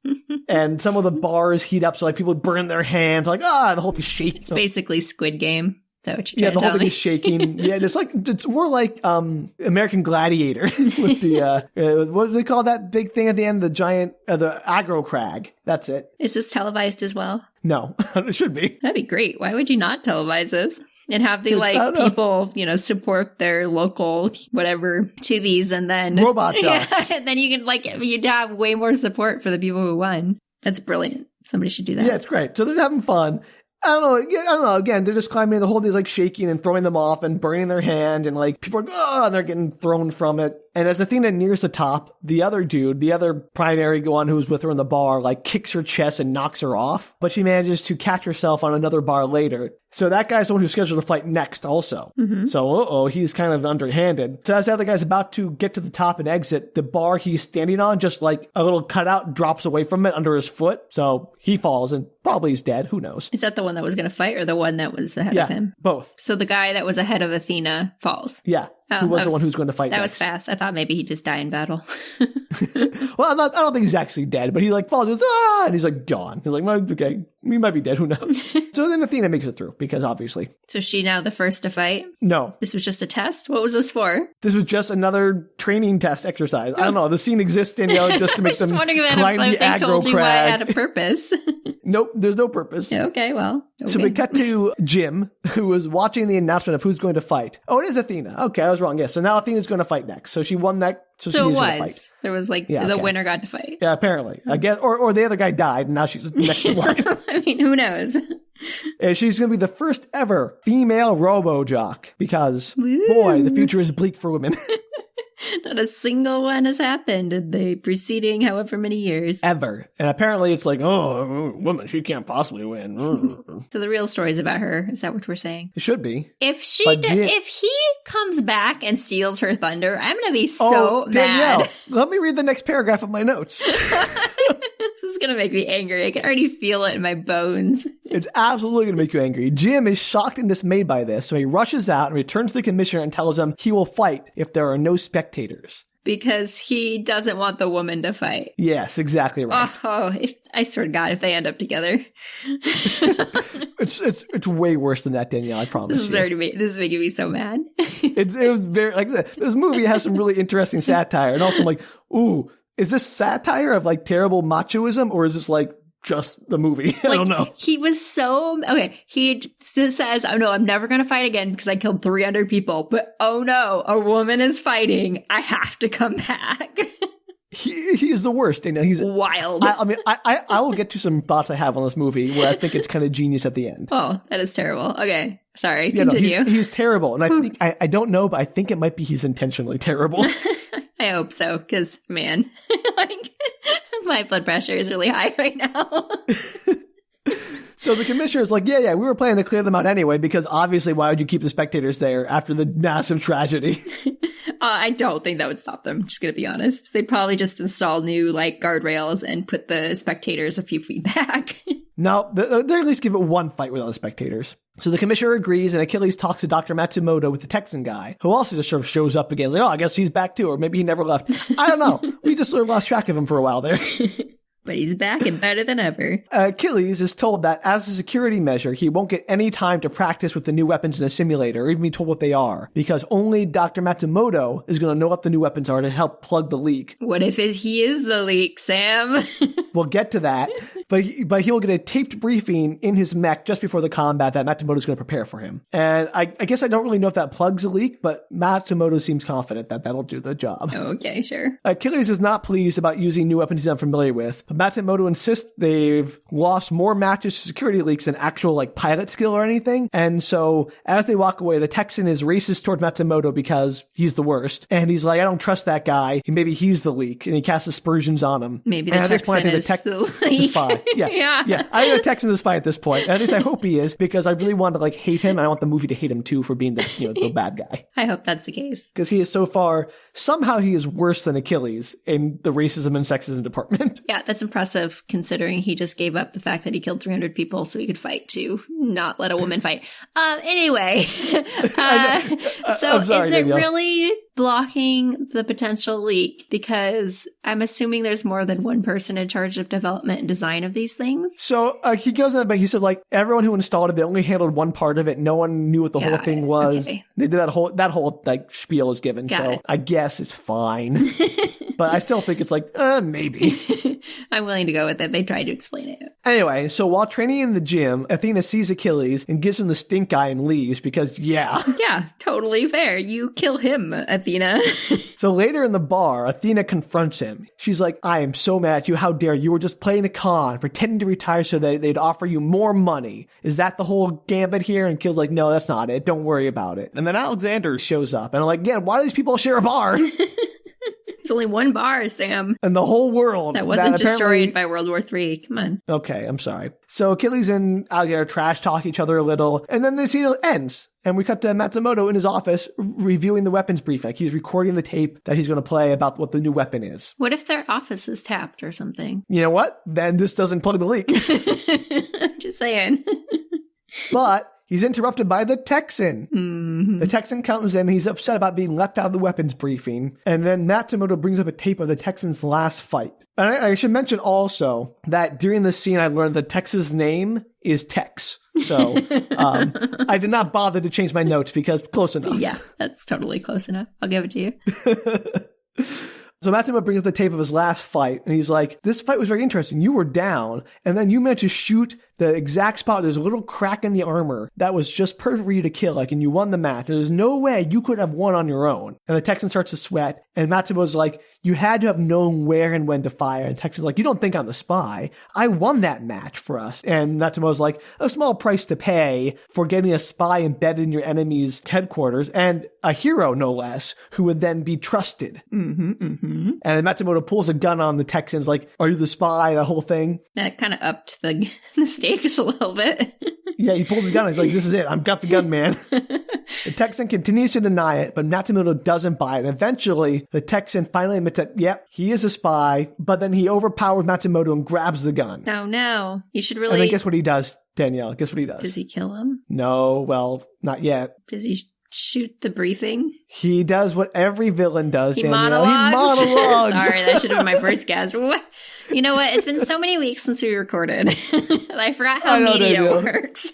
And some of the bars heat up so like people burn their hands like, the whole thing shakes. It's basically Squid Game. Is that what you're the whole thing is shaking. Yeah, it's more like American Gladiator with the what do they call that big thing at the end? The giant the aggro crag. That's it. Is this televised as well? No, it should be. That'd be great. Why would you not televise this? And have the people, support their local whatever to these, and then Robot Jox. And then you can you'd have way more support for the people who won. That's brilliant. Somebody should do that. Yeah, it's great. So they're having fun. I don't know. Again, they're just climbing. The whole thing's like shaking and throwing them off and burning their hand, and like people are and they're getting thrown from it. And as Athena nears the top, the other dude, the other primary one who was with her in the bar, like kicks her chest and knocks her off. But she manages to catch herself on another bar later. So that guy's the one who's scheduled to fight next also. Mm-hmm. So, he's kind of underhanded. So as the other guy's about to get to the top and exit, the bar he's standing on, just like a little cutout drops away from it under his foot. So he falls and probably is dead. Who knows? Is that the one that was going to fight or the one that was ahead of him? Both. So the guy that was ahead of Athena falls. Yeah. Who was the one who's going to fight next. That was fast. I thought maybe he'd just die in battle. Well, I don't think he's actually dead, but he like falls, goes, and he's like gone. He's like, okay, he might be dead. Who knows? So then Athena makes it through because obviously. So is she now the first to fight? No. This was just a test? What was this for? This was just another training test exercise. I don't know. The scene exists, Danielle, just to make them climb the aggro told you crag. Why it had a purpose. Nope, there's no purpose. Okay, well. Okay. So we cut to Jim, who was watching the announcement of who's going to fight. Oh, it is Athena. Okay, I was wrong. Yes, so now Athena's going to fight next. So she won that. So she needs to fight. There was the winner got to fight. Yeah, apparently. I guess, or the other guy died, and now she's next in line. I mean, who knows? And she's going to be the first ever female Robot Jox because, boy, the future is bleak for women. Not a single one has happened in the preceding however many years. Ever. And apparently it's like, woman, she can't possibly win. So the real story is about her. Is that what we're saying? It should be. If he comes back and steals her thunder, I'm going to be so mad. Danielle, let me read the next paragraph of my notes. This is going to make me angry. I can already feel it in my bones. It's absolutely going to make you angry. Jim is shocked and dismayed by this, so he rushes out and returns to the commissioner and tells him he will fight if there are no spectators. Because he doesn't want the woman to fight. Yes, exactly right. I swear to God, if they end up together. It's way worse than that, Danielle, I promise you. This is making me so mad. It was very, like, this movie has some really interesting satire. And also I'm like, ooh, is this satire of like terrible machoism or is this like just the movie? I don't know. He was so... Okay, he says, oh no, I'm never going to fight again because I killed 300 people. But oh no, a woman is fighting. I have to come back. He is the worst. He's wild. I will get to some thoughts I have on this movie where I think it's kind of genius at the end. Oh, that is terrible. Okay, sorry. Continue. He's terrible. And I think, I don't know, but I think it might be he's intentionally terrible. I hope so, because, man, my blood pressure is really high right now. So the commissioner is like, yeah, we were planning to clear them out anyway, because obviously why would you keep the spectators there after the massive tragedy? I don't think that would stop them, just gonna be honest. They'd probably just install new, guardrails and put the spectators a few feet back. No, they'll at least give it one fight without the spectators. So the commissioner agrees, and Achilles talks to Dr. Matsumoto with the Texan guy, who also just sort of shows up again. Like, I guess he's back too, or maybe he never left. I don't know. We just sort of lost track of him for a while there. But he's back and better than ever. Achilles is told that as a security measure, he won't get any time to practice with the new weapons in a simulator, or even be told what they are, because only Dr. Matsumoto is going to know what the new weapons are to help plug the leak. What if he is the leak, Sam? We'll get to that, but he'll get a taped briefing in his mech just before the combat that Matsumoto's going to prepare for him. And I guess I don't really know if that plugs a leak, but Matsumoto seems confident that that'll do the job. Okay, sure. Achilles is not pleased about using new weapons he's unfamiliar with, but Matsumoto insists they've lost more matches to security leaks than actual pilot skill or anything. And so as they walk away, the Texan is racist toward Matsumoto because he's the worst. And he's like, I don't trust that guy. Maybe he's the leak. And he casts aspersions on him. Maybe the Texan is the leak. spy. Yeah. I'm a Texan this fight at this point. At least I hope he is, because I really want to like hate him. And I want the movie to hate him too for being the the bad guy. I hope that's the case. Because he is so far, somehow he is worse than Achilles in the racism and sexism department. Yeah, that's impressive considering he just gave up the fact that he killed 300 people so he could fight to not let a woman fight. Anyway, so sorry, is it Danielle. really blocking the potential leak? Because I'm assuming there's more than one person in charge of development and design of these things. So he goes on, but he said like everyone who installed it, they only handled one part of it. No one knew what the whole thing was. Okay. They did that whole like spiel is given. Got so it. I guess it's fine. But I still think it's like, maybe. I'm willing to go with it. They tried to explain it. Anyway, so while training in the gym, Athena sees Achilles and gives him the stink eye and leaves because, yeah. Yeah, totally fair. You kill him, Athena. So later in the bar, Athena confronts him. She's like, I am so mad at you. How dare you? You were just playing a con, pretending to retire so that they'd offer you more money. Is that the whole gambit here? And Kill's like, no, that's not it. Don't worry about it. And then Alexander shows up. And I'm like, again, why do these people share a bar? It's only one bar, Sam. And the whole world. That wasn't destroyed by World War III. Come on. Okay, I'm sorry. So Achilles and Alexander trash talk each other a little. And then the scene ends. And we cut to Matsumoto in his office reviewing the weapons brief. Like he's recording the tape that he's going to play about what the new weapon is. What if their office is tapped or something? You know what? Then this doesn't plug the leak. Just saying. But he's interrupted by the Texan. Mm-hmm. The Texan comes in. He's upset about being left out of the weapons briefing. And then Matsumoto brings up a tape of the Texan's last fight. And I should mention also that during this scene, I learned that Tex's name is Tex. So I did not bother to change my notes because close enough. Yeah, that's totally close enough. I'll give it to you. So Matsumoto brings up the tape of his last fight, and he's like, this fight was very interesting. You were down, and then you managed to shoot the exact spot. There's a little crack in the armor that was just perfect for you to kill, like, and you won the match. There's no way you could have won on your own. And the Texan starts to sweat, and Matsumoto's like, you had to have known where and when to fire. And Texan's like, you don't think I'm the spy. I won that match for us. And Matsumoto's like, a small price to pay for getting a spy embedded in your enemy's headquarters, and a hero, no less, who would then be trusted. Mm-hmm, mm-hmm. And Matsumoto pulls a gun on the Texans, like, are you the spy? That whole thing. That kind of upped the stakes a little bit. Yeah, he pulls his gun. He's like, this is it. I've got the gun, man. The Texan continues to deny it, but Matsumoto doesn't buy it. And eventually, the Texan finally admits that, yep, he is a spy, but then he overpowers Matsumoto and grabs the gun. No. You should really... And then guess what he does, Danielle? Guess what he does? Does he kill him? No, well, not yet. Does he shoot the briefing? He does what every villain does, He Danielle. monologues? He monologues. Sorry, that should have been my first guess. What? You know what? It's been so many weeks since we recorded. I forgot how media works.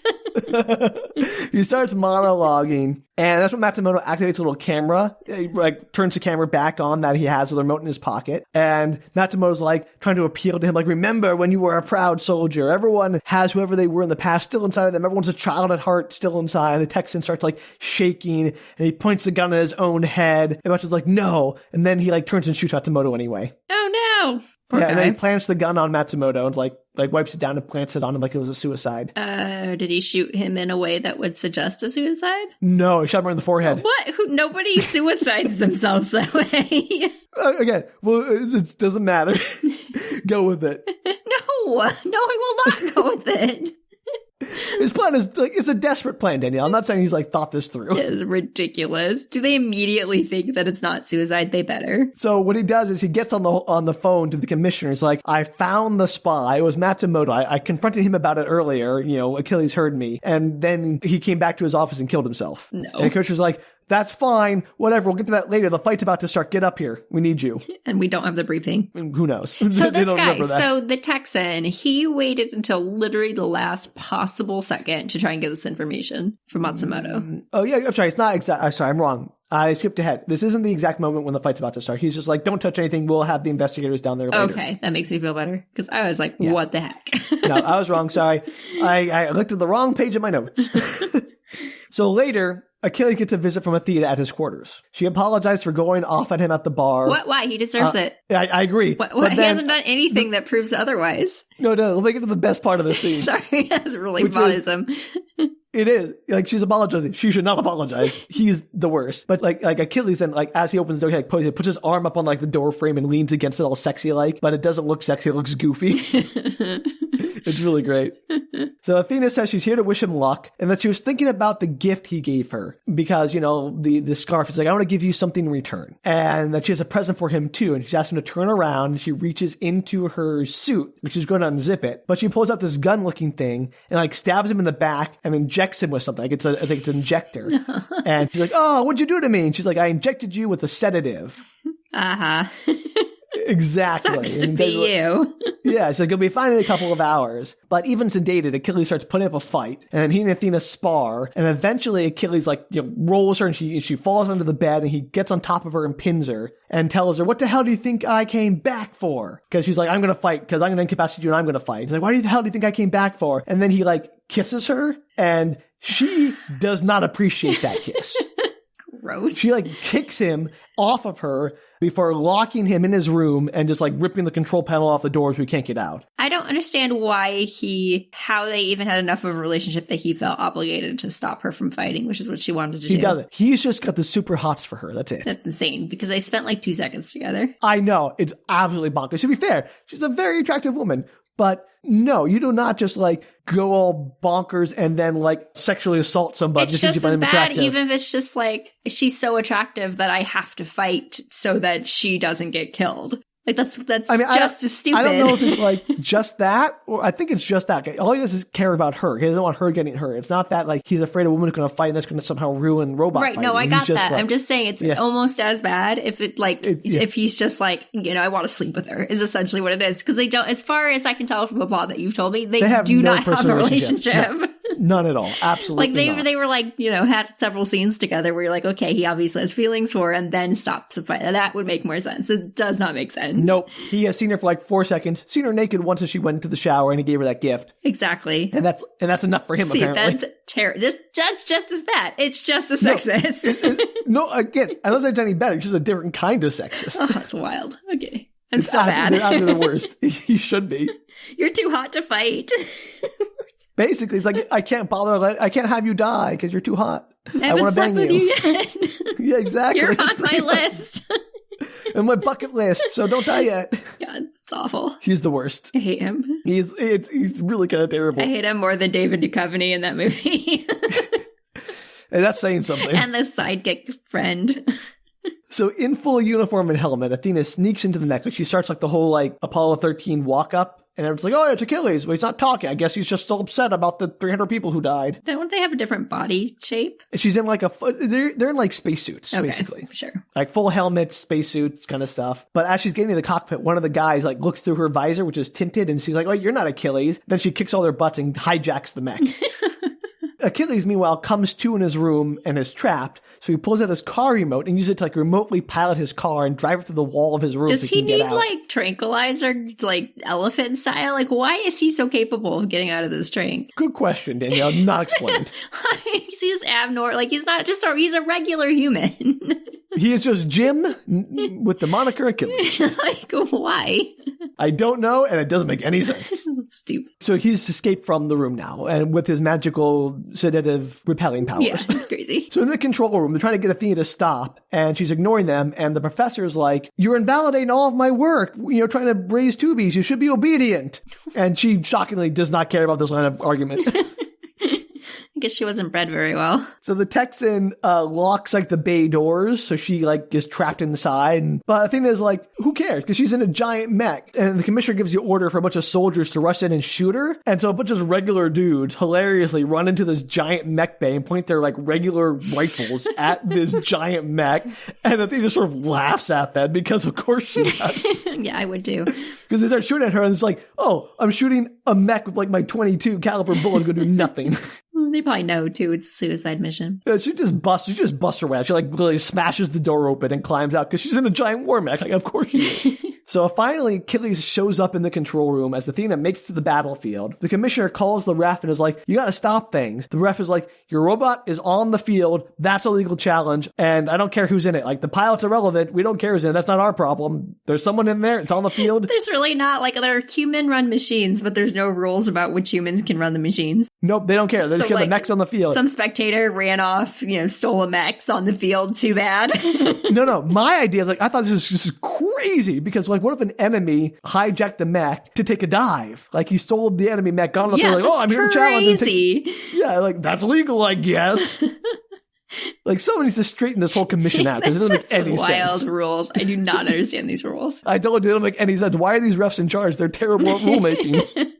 He starts monologuing, and that's when Matsumoto activates a little camera. He, like, turns the camera back on that he has with a remote in his pocket. And Matsumoto's like trying to appeal to him, like, remember when you were a proud soldier. Everyone has whoever they were in the past still inside of them. Everyone's a child at heart still inside. And the Texan starts like shaking, and he points the gun at his own head. And Matsumoto's like, no. And then he like turns and shoots Matsumoto anyway. Oh no. Poor guy. And then he plants the gun on Matsumoto and like wipes it down and plants it on him like it was a suicide. Did he shoot him in a way that would suggest a suicide? No, he shot him right in the forehead. What? Nobody suicides themselves that way. Again, well, it doesn't matter. Go with it. No, I will not go with it. His plan is like, it's a desperate plan, Danielle. I'm not saying he's like thought this through. It's ridiculous. Do they immediately think that it's not suicide? They better. So what he does is he gets on the phone to the commissioner. He's like, I found the spy. It was Matsumoto. I confronted him about it earlier. You know, Achilles heard me. And then he came back to his office and killed himself. No. And the commissioner's like, that's fine. Whatever. We'll get to that later. The fight's about to start. Get up here. We need you. And we don't have the briefing. Who knows? So this guy, so the Texan, he waited until literally the last possible second to try and get this information from Matsumoto. Oh, yeah. I'm sorry. It's not exact. Sorry, I'm wrong. I skipped ahead. This isn't the exact moment when the fight's about to start. He's just like, don't touch anything. We'll have the investigators down there later. Okay. That makes me feel better. Because I was like, what the heck? No, I was wrong. Sorry. I looked at the wrong page of my notes. So later, Achilles gets a visit from Athena at his quarters. She apologized for going off at him at the bar. What? Why? He deserves it. I agree. What? He hasn't done anything that proves otherise. No, let me get to the best part of the scene. Sorry, that's really bothersome. It is. Like, she's apologizing. She should not apologize. He's the worst. But like Achilles, then, like, as he opens the door, he puts his arm up on like the door frame and leans against it all sexy like, but it doesn't look sexy. It looks goofy. It's really great. So Athena says she's here to wish him luck and that she was thinking about the gift he gave her because, the scarf is like, I want to give you something in return. And that she has a present for him too. And she asks him to turn around and she reaches into her suit, which is going to unzip it. But she pulls out this gun looking thing and like stabs him in the back and injects him with something. I think it's an injector. And she's like, oh, what'd you do to me? And she's like, I injected you with a sedative. Uh-huh. Exactly. Sucks to be you. Yeah, so you'll be fine in a couple of hours. But even sedated, Achilles starts putting up a fight, and he and Athena spar, and eventually Achilles rolls her, and she falls under the bed, and he gets on top of her and pins her, and tells her, what the hell do you think I came back for? Because she's like, I'm going to fight, because I'm going to incapacitate you, and I'm going to fight. He's like, why the hell do you think I came back for? And then he kisses her, and she does not appreciate that kiss. Gross. She kicks him off of her before locking him in his room and just ripping the control panel off the doors so he can't get out. I don't understand how they even had enough of a relationship that he felt obligated to stop her from fighting, which is what she wanted to do. He doesn't. He's just got the super hots for her. That's it. That's insane because they spent 2 seconds together. I know. It's absolutely bonkers. To be fair, she's a very attractive woman. But no, you do not just go all bonkers and then sexually assault somebody. It's just as bad, even if it's just she's so attractive that I have to fight so that she doesn't get killed. That's just as stupid. I don't know if it's just that, or I think it's just that. All he does is care about her. He doesn't want her getting hurt. It's not that he's afraid a woman is going to fight and that's going to somehow ruin robot right, fighting. No, I got that. I'm just saying it's almost as bad if if he's just I want to sleep with her is essentially what it is. Because they don't, as far as I can tell from the plot that you've told me, they do not have a relationship. No, none at all. Absolutely not. They were had several scenes together where you're okay, he obviously has feelings for her and then stops the fight. That would make more sense. It does not make sense. Nope. He has seen her for 4 seconds, seen her naked once as she went into the shower and he gave her that gift. Exactly. And that's enough for him, apparently. That's terrible. That's just as bad. It's just a sexist. No, again, I don't think it's any better. It's just a different kind of sexist. Oh, that's wild. Okay. I'm so bad. They're the worst. He should be. You're too hot to fight. Basically, it's I can't bother. I can't have you die because you're too hot. I want to bang you yet. Yeah, exactly. You're on my list. And my bucket list, so don't die yet. God, it's awful. He's the worst. I hate him. He's really kind of terrible. I hate him more than David Duchovny in that movie. And that's saying something. And the sidekick friend. So in full uniform and helmet, Athena sneaks into the mech. She starts the whole Apollo 13 walk up. And everyone's oh, it's Achilles. Well, he's not talking. I guess he's just so upset about the 300 people who died. Don't they have a different body shape? She's in they're in spacesuits, basically. Sure. Full helmets, spacesuits kind of stuff. But as she's getting to the cockpit, one of the guys looks through her visor, which is tinted, and she's oh, you're not Achilles. Then she kicks all their butts and hijacks the mech. Achilles, meanwhile, comes to in his room and is trapped. So he pulls out his car remote and uses it to remotely pilot his car and drive it through the wall of his room. Does he need tranquilizer, elephant style? Why is he so capable of getting out of this train? Good question, Danielle. Not explained. He's just abnormal. He's not just he's a regular human. He is just Jim with the moniker Achilles. Why? I don't know, and it doesn't make any sense. Stupid. So he's escaped from the room now, and with his magical sedative repelling powers. Yeah, it's crazy. So in the control room, they're trying to get Athena to stop, and she's ignoring them, and the professor's you're invalidating all of my work, trying to raise tubies, you should be obedient. And she shockingly does not care about this line of argument. I guess she wasn't bred very well. So the Texan locks the bay doors, so she is trapped inside. But Athena's who cares? Because she's in a giant mech, and the commissioner gives the order for a bunch of soldiers to rush in and shoot her. And so a bunch of regular dudes hilariously run into this giant mech bay and point their regular rifles at this giant mech, and Athena sort of laughs at them because of course she does. Yeah, I would too. Because they start shooting at her, and it's oh, I'm shooting a mech with my 22 caliber bullet going to do nothing. They probably know, too. It's a suicide mission. Yeah, she just busts her way out. She, literally smashes the door open and climbs out because she's in a giant war mech. Of course she is. So finally, Achilles shows up in the control room as Athena makes it to the battlefield. The commissioner calls the ref and is you got to stop things. The ref is your robot is on the field. That's a legal challenge. And I don't care who's in it. The pilot's irrelevant. We don't care who's in it. That's not our problem. There's someone in there. It's on the field. There's really not. There are human-run machines, but there's no rules about which humans can run the machines. Nope, they don't care. They just get the mechs on the field. Some spectator ran off, stole a mechs on the field. Too bad. No. My idea is I thought this was just crazy crazy because, like, what if an enemy hijacked the mech to take a dive? Like, he stole the enemy mech, got on the thing, like, oh, I'm here to challenge. Yeah, like, that's legal, I guess. Like, someone needs to straighten this whole commission out because it doesn't make any sense. Wild rules. I do not understand these rules. I told you, they don't make any sense. Why are these refs in charge? They're terrible at rulemaking.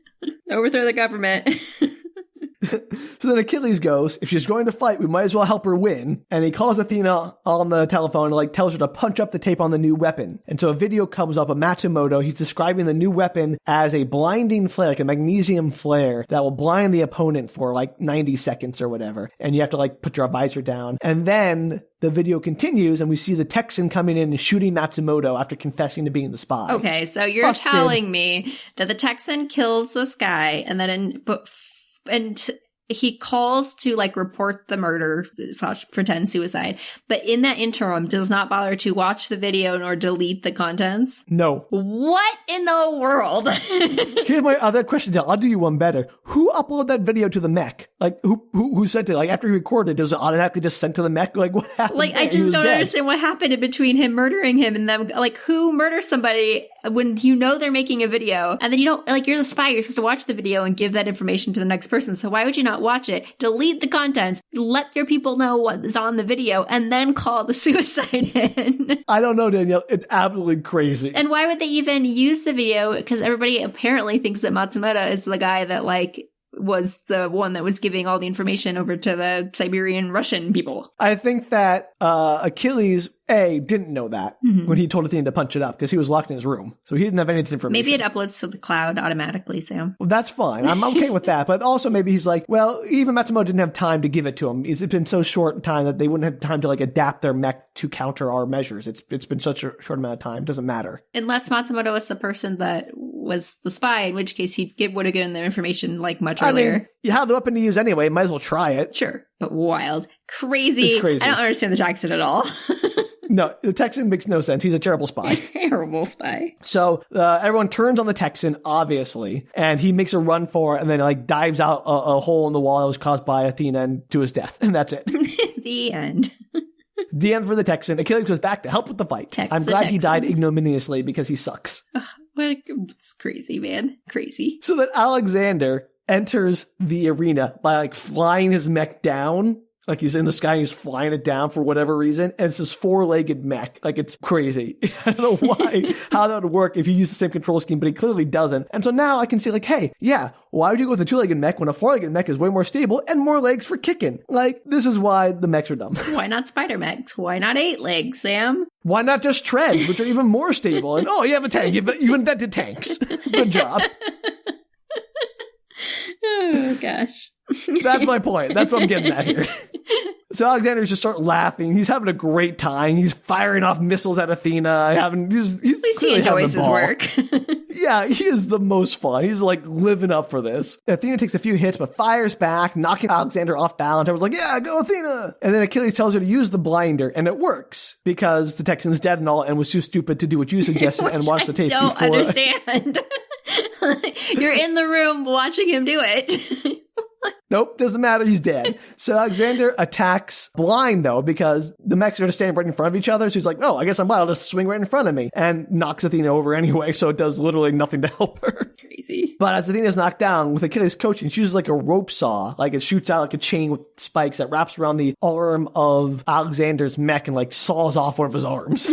Overthrow the government. So then Achilles goes, if she's going to fight, we might as well help her win. And he calls Athena on the telephone and, like, tells her to punch up the tape on the new weapon. And so a video comes up of Matsumoto. He's describing the new weapon as a blinding flare, like a magnesium flare that will blind the opponent for like 90 seconds or whatever. And you have to, like, put your visor down. And then the video continues and we see the Texan coming in and shooting Matsumoto after confessing to being the spy. Okay, so you're telling me that the Texan kills this guy and then and he calls to, like, report the murder / pretend suicide, but in that interim does not bother to watch the video nor delete the contents? No. What in the world? Here's my other question, Del. I'll do you one better. Who uploaded that video to the mech? Like, who sent it? Like, after he recorded, does it automatically just sent to the mech? Like, what happened? Like, I just don't understand what happened in between him murdering him and them. Like, who murders somebody when you know they're making a video and then you don't, like, you're the spy, you're supposed to watch the video and give that information to the next person. So why would you not watch it, delete the contents, let your people know what is on the video, and then call the suicide in? I don't know, Danielle. It's absolutely crazy. And why would they even use the video? Because everybody apparently thinks that Matsumoto is the guy that, like, was the one that was giving all the information over to the Siberian Russian people. I think that Achilles, didn't know that when he told Athena to punch it up because he was locked in his room. So he didn't have any of this information. Maybe it uploads to the cloud automatically, Sam. Well, that's fine. I'm okay with that. But also maybe he's like, well, even Matsumoto didn't have time to give it to him. It's been so short time that they wouldn't have time to, like, adapt their mech to counter our measures. It's been such a short amount of time. It doesn't matter. Unless Matsumoto was the person that was the spy, in which case he would have given their information, like, much earlier. I mean, you have the weapon to use anyway. Might as well try it. Sure. But wild. Crazy. It's crazy. I don't understand the Jackson at all. No, the Texan makes no sense. He's a terrible spy. Terrible spy. So everyone turns on the Texan, obviously, and he makes a run for it and then, like, dives out a hole in the wall that was caused by Athena and to his death. And that's it. The end. The end for the Texan. Achilles goes back to help with the fight. I'm glad he died ignominiously because he sucks. It's crazy, man. Crazy. So that Alexander enters the arena by, like, flying his mech down. Like, he's in the sky and he's flying it down for whatever reason. And it's this 4-legged mech. Like, it's crazy. I don't know how that would work if you use the same control scheme, but he clearly doesn't. And so now I can see, like, hey, yeah, why would you go with a 2-legged mech when a 4-legged mech is way more stable and more legs for kicking? Like, this is why the mechs are dumb. Why not spider mechs? Why not 8 legs, Sam? Why not just treads, which are even more stable? And, oh, you have a tank. You invented tanks. Good job. Oh, gosh. That's my point. That's what I'm getting at here. So Alexander's just start laughing. He's having a great time. He's firing off missiles at Athena. He's at least he enjoys his work. Yeah, he is the most fun. He's, like, living up for this. Athena takes a few hits, but fires back, knocking Alexander off balance. Everyone's like, yeah, go Athena. And then Achilles tells her to use the blinder, and it works because the Texan's dead and all and was too stupid to do what you suggested and watch the tape before. I don't understand. You're in the room watching him do it. Nope, doesn't matter. He's dead. So Alexander attacks blind, though, because the mechs are going to stand right in front of each other. So he's like, oh, I guess I'm blind. I'll just swing right in front of me. And knocks Athena over anyway, so it does literally nothing to help her. Crazy. But as Athena's knocked down, with Achilles coaching, she uses, like, a rope saw. Like, it shoots out like a chain with spikes that wraps around the arm of Alexander's mech and, like, saws off one of his arms.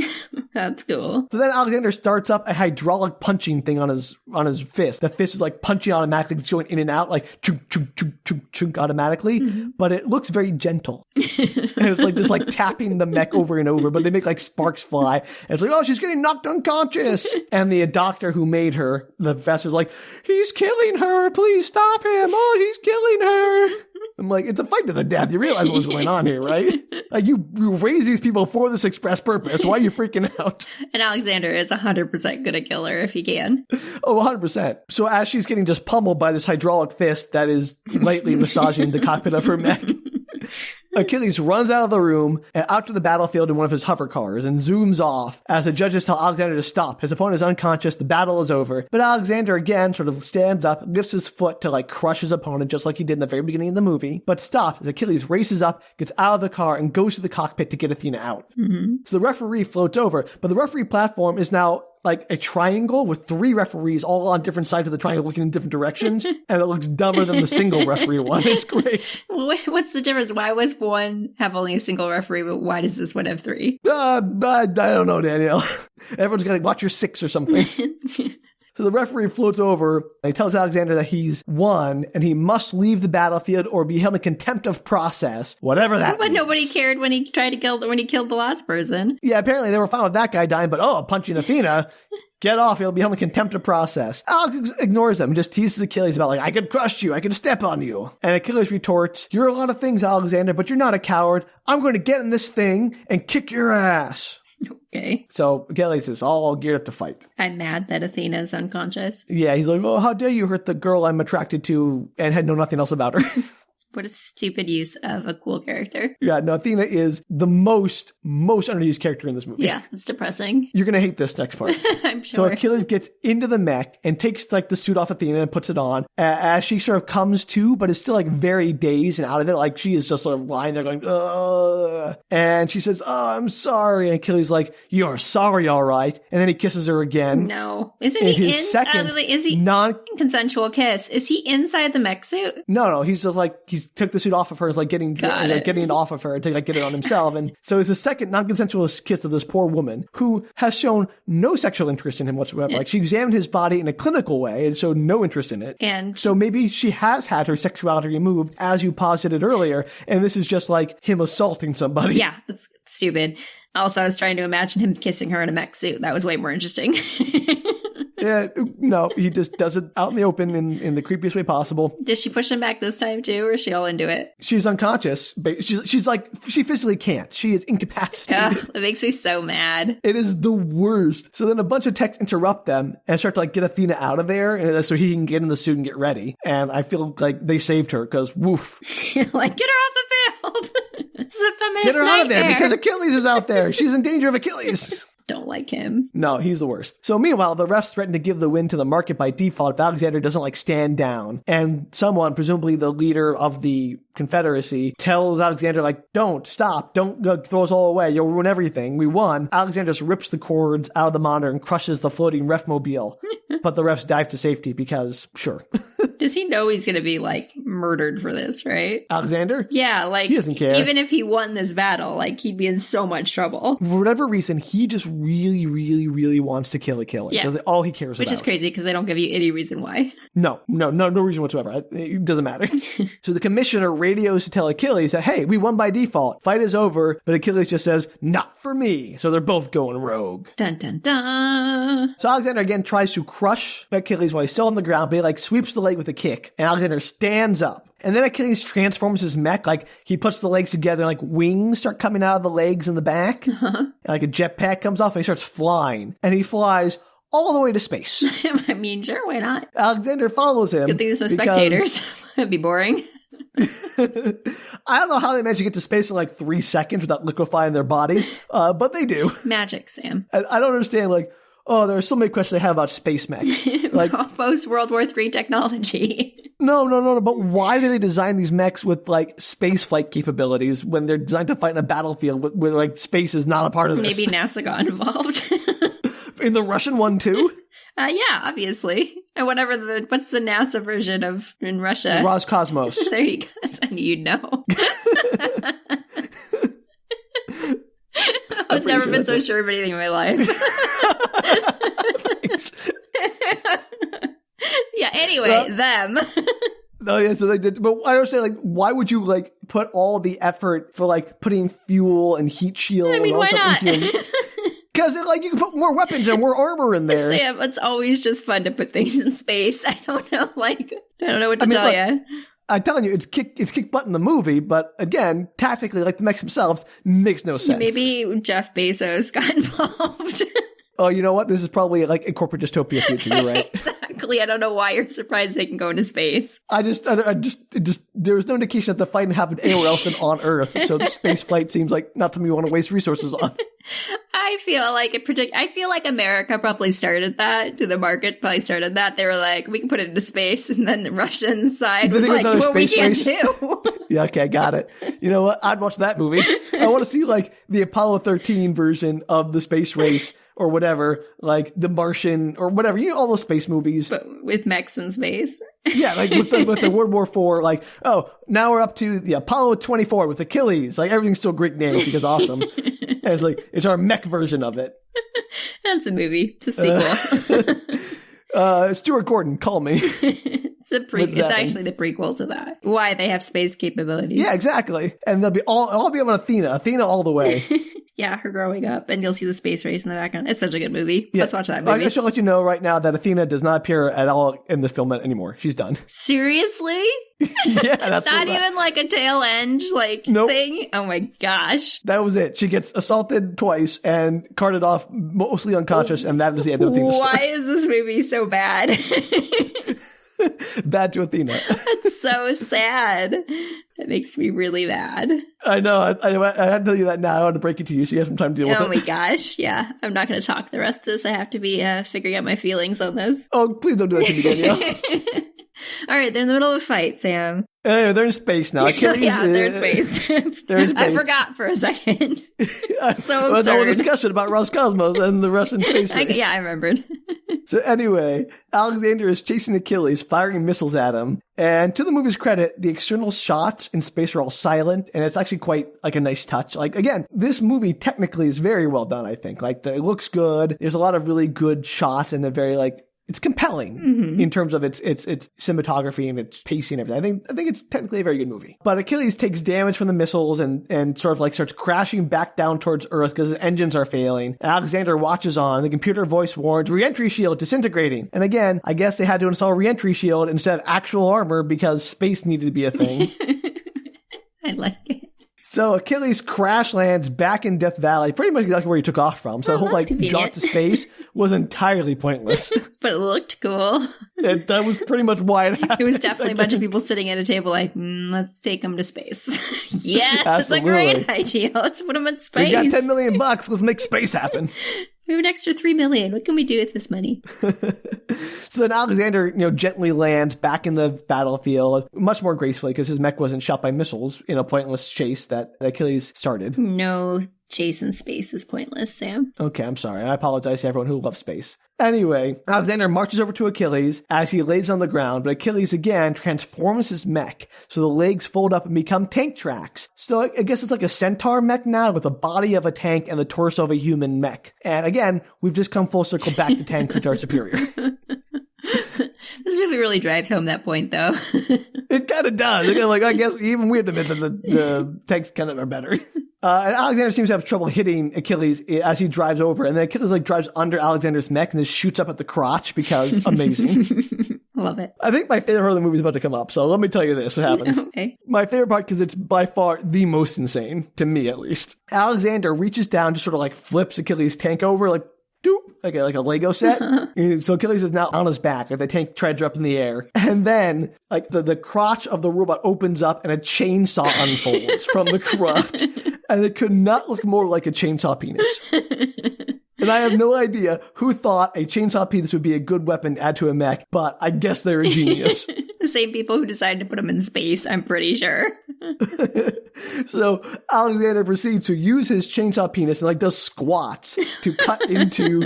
That's cool. So then Alexander starts up a hydraulic punching thing on his fist. The fist is, like, punching automatically, just going in and out, like, chunk, chunk, chunk, chunk, chunk automatically. Mm-hmm. But it looks very gentle. And it's, like, just, like, tapping the mech over and over, but they make, like, sparks fly. And it's like, oh, she's getting knocked unconscious. And the doctor who made her, the professor's like, he's killing her. Please stop him. Oh, he's killing her. I'm like, it's a fight to the death. You realize what's going on here, right? Like, you raise these people for this express purpose. Why are you freaking out? And Alexander is 100% gonna kill her if he can. Oh, 100%. So as she's getting just pummeled by this hydraulic fist that is lightly massaging the cockpit of her mech, Achilles runs out of the room and out to the battlefield in one of his hover cars and zooms off as the judges tell Alexander to stop. His opponent is unconscious. The battle is over. But Alexander again sort of stands up, lifts his foot to like crush his opponent just like he did in the very beginning of the movie, but stops as Achilles races up, gets out of the car, and goes to the cockpit to get Athena out. Mm-hmm. So the referee floats over, but the referee platform is now like a triangle with 3 referees all on different sides of the triangle looking in different directions, and it looks dumber than the single referee one. It's great. What's the difference? Why was one have only a single referee, but why does this one have 3? I don't know, Danielle. Everyone's got to watch your 6 or something. So the referee floats over and he tells Alexander that he's won and he must leave the battlefield or be held in contempt of process, whatever that means. But nobody cared when he killed the last person. Yeah, apparently they were fine with that guy dying, but punching Athena, get off, he'll be held in contempt of process. Alex ignores them and just teases Achilles about I could crush you, I could step on you. And Achilles retorts, you're a lot of things, Alexander, but you're not a coward. I'm going to get in this thing and kick your ass. Okay. So Achilles is all geared up to fight. I'm mad that Athena is unconscious. Yeah, he's like, oh, how dare you hurt the girl I'm attracted to and had know nothing else about her. What a stupid use of a cool character. Yeah, no, Athena is the most underused character in this movie. Yeah, it's depressing. You're going to hate this next part. I'm sure. So Achilles gets into the mech and takes the suit off Athena and puts it on as she sort of comes to, but is still very dazed and out of it. Like she is just sort of lying there going, ugh. And she says, oh, I'm sorry. And Achilles you're sorry, all right. And then he kisses her again. No. Isn't he his second non-consensual kiss? Is he inside the mech suit? No. He's just he took the suit off of her, getting it off of her to get it on himself. And so it's the second non-consensual kiss of this poor woman who has shown no sexual interest in him whatsoever. Yeah. She examined his body in a clinical way and showed no interest in it. And so maybe she has had her sexuality removed, as you posited earlier, and this is just him assaulting somebody. Yeah, it's stupid. Also, I was trying to imagine him kissing her in a mech suit. That was way more interesting. Yeah, no, he just does it out in the open in the creepiest way possible. Does she push him back this time too, or is she all into it? She's unconscious. She physically can't. She is incapacitated. Ugh, it makes me so mad. It is the worst. So then a bunch of techs interrupt them and start to get Athena out of there so he can get in the suit and get ready. And I feel like they saved her because woof. Get her off the field. This is a feminist Get her nightmare. out of there because Achilles is out there. She's in danger of Achilles. Don't like him. No, he's the worst. So meanwhile, the refs threaten to give the win to the market by default if Alexander doesn't stand down. And someone, presumably the leader of the Confederacy, tells Alexander don't stop, don't throw us all away, you'll ruin everything, we won. Alexander just rips the cords out of the monitor and crushes the floating ref mobile. But the refs dive to safety because sure. Does he know he's going to be murdered for this, right? Alexander? Yeah, he doesn't care. Even if he won this battle, he'd be in so much trouble. For whatever reason, he just really, really, really wants to kill Achilles. Yeah. That's all he cares about. Which is crazy because they don't give you any reason why. No reason whatsoever. It doesn't matter. So the commissioner radios to tell Achilles that, hey, we won by default. Fight is over. But Achilles just says, not for me. So they're both going rogue. Dun, dun, dun. So Alexander again tries to crush Achilles while he's still on the ground, but he sweeps the leg with a kick. And Alexander stands up. And then Achilles transforms his mech, he puts the legs together, and wings start coming out of the legs in the back. Uh-huh. And a jetpack comes off, and he starts flying. And he flies all the way to space. I mean, sure, why not? Alexander follows him. Good thing there's no spectators. That'd be boring. I don't know how they managed to get to space in 3 seconds without liquefying their bodies, but they do. Magic, Sam. I don't understand, there are so many questions I have about space mechs. Post-World War III technology. No. But why do they design these mechs with, space flight capabilities when they're designed to fight in a battlefield where space is not a part of this? Maybe NASA got involved. In the Russian one, too? Yeah, obviously. And what's the NASA version of in Russia? Roscosmos. There you go. I knew you'd know. I've never been so sure of anything in my life. Yeah, anyway, them. No, yeah, so they did. But I understand, why would you, put all the effort for, putting fuel and heat shield? I mean, why not? Because, you can put more weapons and more armor in there. Sam, it's always just fun to put things in space. I don't know, I don't know what to tell you. I'm telling you, it's kick butt in the movie, but again, tactically, the mechs themselves, makes no sense. Maybe Jeff Bezos got involved. Oh, you know what? This is probably a corporate dystopia future. You're right. Exactly. Exactly. I don't know why you're surprised they can go into space. There was no indication that the fight happened anywhere else than on Earth. So the space flight seems like not something you want to waste resources on. I feel like America probably started that. The market probably started that. They were like, we can put it into space. And then the Russian side was like, well, we can't do. Yeah, okay, I got it. You know what? I'd watch that movie. I want to see like the Apollo 13 version of the space race or whatever, like The Martian or whatever. You know, all those space movies. But with mechs in space. Yeah, like with the World War IV, like, oh, now we're up to the Apollo 24 with Achilles. Like, everything's still Greek names because awesome. And it's like, it's our mech version of it. That's a movie. It's a sequel. Stuart Gordon, call me. It's actually the prequel to that. Why they have space capabilities. Yeah, exactly. And they'll be I'll be on Athena all the way. Yeah, her growing up, and you'll see the space race in the background. It's such a good movie. Yeah. Let's watch that movie. I should let you know right now that Athena does not appear at all in the film anymore. She's done. Seriously? Yeah, that's not even like a tail end thing. Oh my gosh, that was it. She gets assaulted twice and carted off, mostly unconscious, and that was the end of Athena's story. Why is this movie so bad? Bad to Athena. That's so sad. That makes me really mad. I know. I had to tell you that now. I want to break it to you so you have some time to deal with it. Oh my gosh. Yeah. I'm not going to talk the rest of this. I have to be figuring out my feelings on this. Oh, please don't do that to me, Danielle. All right. They're in the middle of a fight, Sam. Anyway, they're in space now. Yeah, they're in space. They're in space. I forgot for a second. So absurd. Well, the whole discussion about Roscosmos and the Russian space race. Yeah, I remembered. So anyway, Alexander is chasing Achilles, firing missiles at him. And to the movie's credit, the external shots in space are all silent, and it's actually quite like a nice touch. Like, again, this movie technically is very well done, I think. Like, it looks good. There's a lot of really good shots and a very, like, it's compelling in terms of its cinematography and its pacing and everything. I think it's technically a very good movie. But Achilles takes damage from the missiles and sort of like starts crashing back down towards Earth because his engines are failing. Alexander watches on. The computer voice warns, re-entry shield disintegrating. And again, I guess they had to install re-entry shield instead of actual armor because space needed to be a thing. I like it. So Achilles crash lands back in Death Valley, pretty much exactly where he took off from. So the whole jaunt to space was entirely pointless. But it looked cool. That was pretty much why it happened. It was definitely a bunch of people sitting at a table like, let's take them to space. Yes, absolutely. It's a great idea. Let's put them in space. We got $10 million. Let's make space happen. We have an extra $3 million. What can we do with this money? So then Alexander, gently lands back in the battlefield, much more gracefully because his mech wasn't shot by missiles in a pointless chase that Achilles started. No chase in space is pointless, Sam. Okay, I'm sorry. I apologize to everyone who loves space. Anyway, Alexander marches over to Achilles as he lays on the ground, but Achilles again transforms his mech so the legs fold up and become tank tracks. So I guess it's like a centaur mech now with the body of a tank and the torso of a human mech. And again, we've just come full circle back to tanks which are superior. This movie really drives home that point, though. It kind of does. I guess even we have to admit that the tanks kind of are better. And Alexander seems to have trouble hitting Achilles as he drives over. And then Achilles drives under Alexander's mech and then shoots up at the crotch because amazing. Love it. I think my favorite part of the movie is about to come up. So let me tell you this, what happens. Okay. My favorite part, because it's by far the most insane, to me at least. Alexander reaches down, just sort of flips Achilles' tank over, doop, like a Lego set. So Achilles is now on his back, the tank treads up in the air. And then, the crotch of the robot opens up and a chainsaw unfolds from the crotch. And it could not look more like a chainsaw penis. And I have no idea who thought a chainsaw penis would be a good weapon to add to a mech, but I guess they're a genius. The same people who decided to put them in space, I'm pretty sure. So Alexander proceeds to use his chainsaw penis and does squats to cut into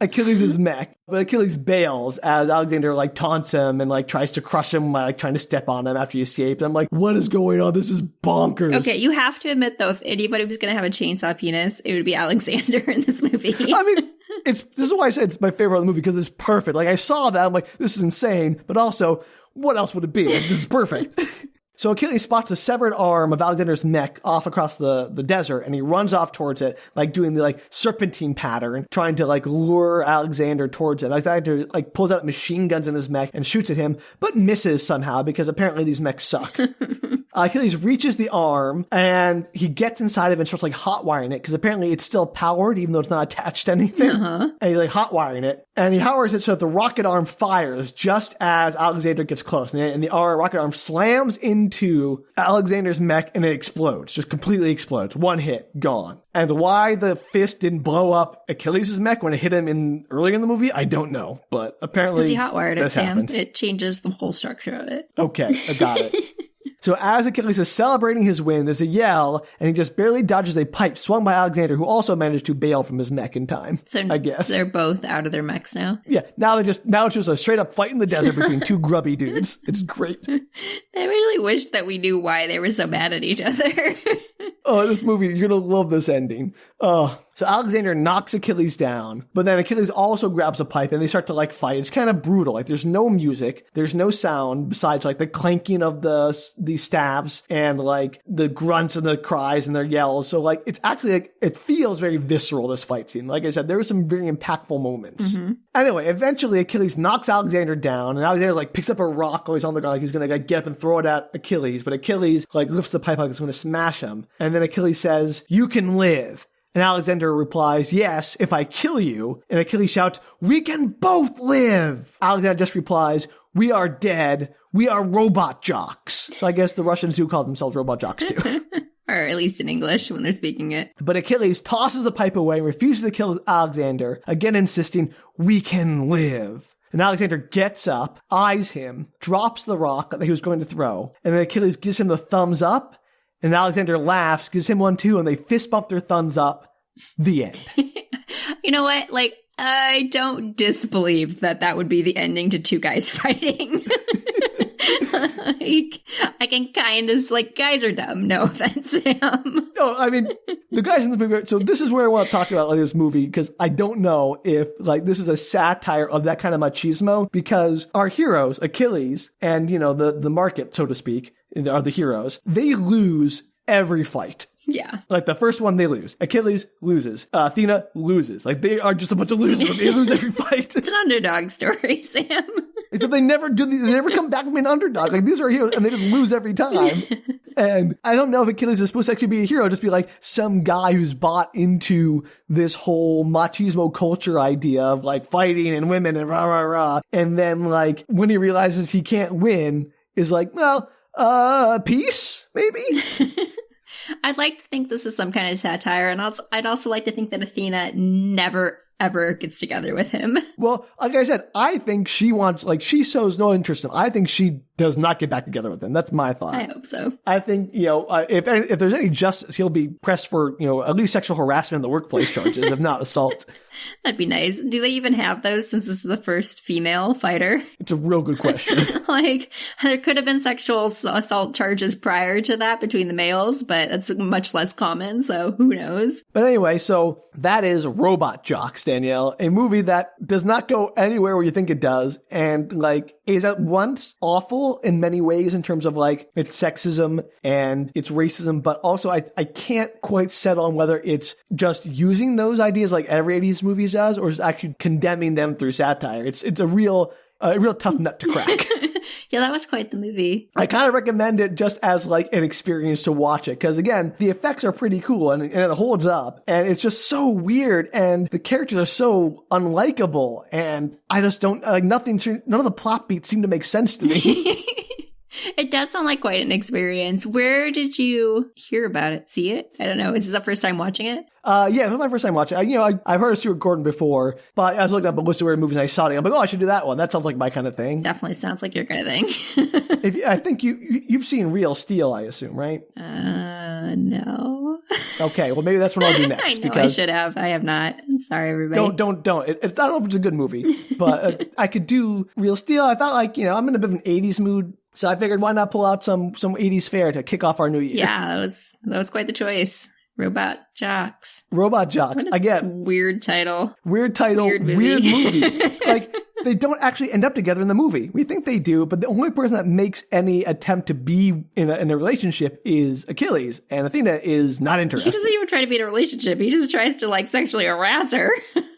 Achilles' mech. But Achilles bails as Alexander taunts him and tries to crush him by trying to step on him after he escapes. I'm like, what is going on? This is bonkers. Okay, you have to admit though, if anybody was going to have a chainsaw penis, it would be Alexander in this movie. I mean, this is why I said it's my favorite of the movie, because it's perfect. I saw that, I'm like, this is insane, but also, what else would it be? This is perfect. So Achilles spots a severed arm of Alexander's mech off across the desert, and he runs off towards it, doing the serpentine pattern, trying to lure Alexander towards it. Alexander pulls out machine guns in his mech and shoots at him, but misses somehow because apparently these mechs suck. Achilles reaches the arm, and he gets inside of it and starts, like, hotwiring it, because apparently it's still powered, even though it's not attached to anything. And he's, like, hotwiring it. And he hotwires it so that the rocket arm fires just as Alexander gets close. And the rocket arm slams into Alexander's mech, and it explodes. Just completely explodes. One hit, gone. And why the fist didn't blow up Achilles' mech when it hit him earlier in the movie, I don't know. But apparently because he hotwired it, Sam. Happened. It changes the whole structure of it. Okay, I got it. So as Achilles is celebrating his win, there's a yell, and he just barely dodges a pipe swung by Alexander, who also managed to bail from his mech in time, so I guess. They're both out of their mechs now? Yeah, now it's just a straight up fight in the desert between two grubby dudes. It's great. I really wish that we knew why they were so mad at each other. Oh, this movie, you're going to love this ending. So Alexander knocks Achilles down, but then Achilles also grabs a pipe and they start to like fight. It's kind of brutal. Like there's no music, there's no sound besides like the clanking of the staves and like the grunts and the cries and their yells. So like it's actually like it feels very visceral, this fight scene. Like I said, there were some very impactful moments. Mm-hmm. Anyway, eventually Achilles knocks Alexander down, and Alexander like picks up a rock while he's on the ground, like he's gonna like get up and throw it at Achilles, but Achilles like lifts the pipe like it's gonna smash him. And then Achilles says, "You can live." And Alexander replies, "Yes, if I kill you." And Achilles shouts, "We can both live." Alexander just replies, "We are dead. We are Robot Jox." So I guess the Russians do call themselves Robot Jox too. Or at least in English when they're speaking it. But Achilles tosses the pipe away and refuses to kill Alexander, again insisting, "We can live." And Alexander gets up, eyes him, drops the rock that he was going to throw, and then Achilles gives him the thumbs up. And Alexander laughs, gives him one too, and they fist bump their thumbs up. The end. You know what? Like, I don't disbelieve that would be the ending to two guys fighting. I can kind of, like, guys are dumb. No offense, Sam. No, I mean, the guys in the movie. So this is where I want to talk about like, this movie, because I don't know if like this is a satire of that kind of machismo, because our heroes, Achilles, and, you know, the market, so to speak, are the heroes. They lose every fight. Yeah. Like the first one, they lose. Achilles loses. Athena loses. Like they are just a bunch of losers. They lose every fight. It's an underdog story, Sam. Except they never come back from an underdog. Like these are heroes and they just lose every time. And I don't know if Achilles is supposed to actually be a hero, just be like some guy who's bought into this whole machismo culture idea of like fighting and women and rah, rah, rah. And then like when he realizes he can't win is like, well, peace, maybe? I'd like to think this is some kind of satire, and I'd also like to think that Athena never, ever gets together with him. Well, like I said, I think she shows no interest in him. I think she does not get back together with him. That's my thought. I hope so. I think, you know, if there's any justice, he'll be pressed for, you know, at least sexual harassment in the workplace charges, if not assault. That'd be nice. Do they even have those since this is the first female fighter? It's a real good question. Like, there could have been sexual assault charges prior to that between the males, but that's much less common, so who knows? But anyway, so that is Robot Jox, Danielle, a movie that does not go anywhere where you think it does, and, like, is at once awful in many ways in terms of, like, its sexism and its racism, but also I can't quite settle on whether it's just using those ideas like every 80s movie does, or is actually condemning them through satire. It's a real tough nut to crack. Yeah, that was quite the movie. I kind of recommend it just as like an experience to watch it. Because again, the effects are pretty cool and it holds up. And it's just so weird. And the characters are so unlikable. And I just don't, like none of the plot beats seem to make sense to me. It does sound like quite an experience. Where did you hear about it? See it? I don't know. Is this the first time watching it? Yeah, it was my first time watching it. I've heard of Stuart Gordon before, but I was looking up a list of weird movies and I saw it. I'm like, oh, I should do that one. That sounds like my kind of thing. Definitely sounds like your kind of thing. I think you've seen Real Steel, I assume, right? No. Okay, well maybe that's what I'll do next. I know I should have. I have not. I'm sorry, everybody. Don't. I don't know if it's a good movie, but I could do Real Steel. I thought I'm in a bit of an 80s mood. So I figured, why not pull out some 80s fare to kick off our new year? Yeah, that was quite the choice. Robot Jox. Robot Jox. Again. Weird title. Weird movie. Like, they don't actually end up together in the movie. We think they do, but the only person that makes any attempt to be in a relationship is Achilles, and Athena is not interested. He doesn't even try to be in a relationship. He just tries to, like, sexually harass her.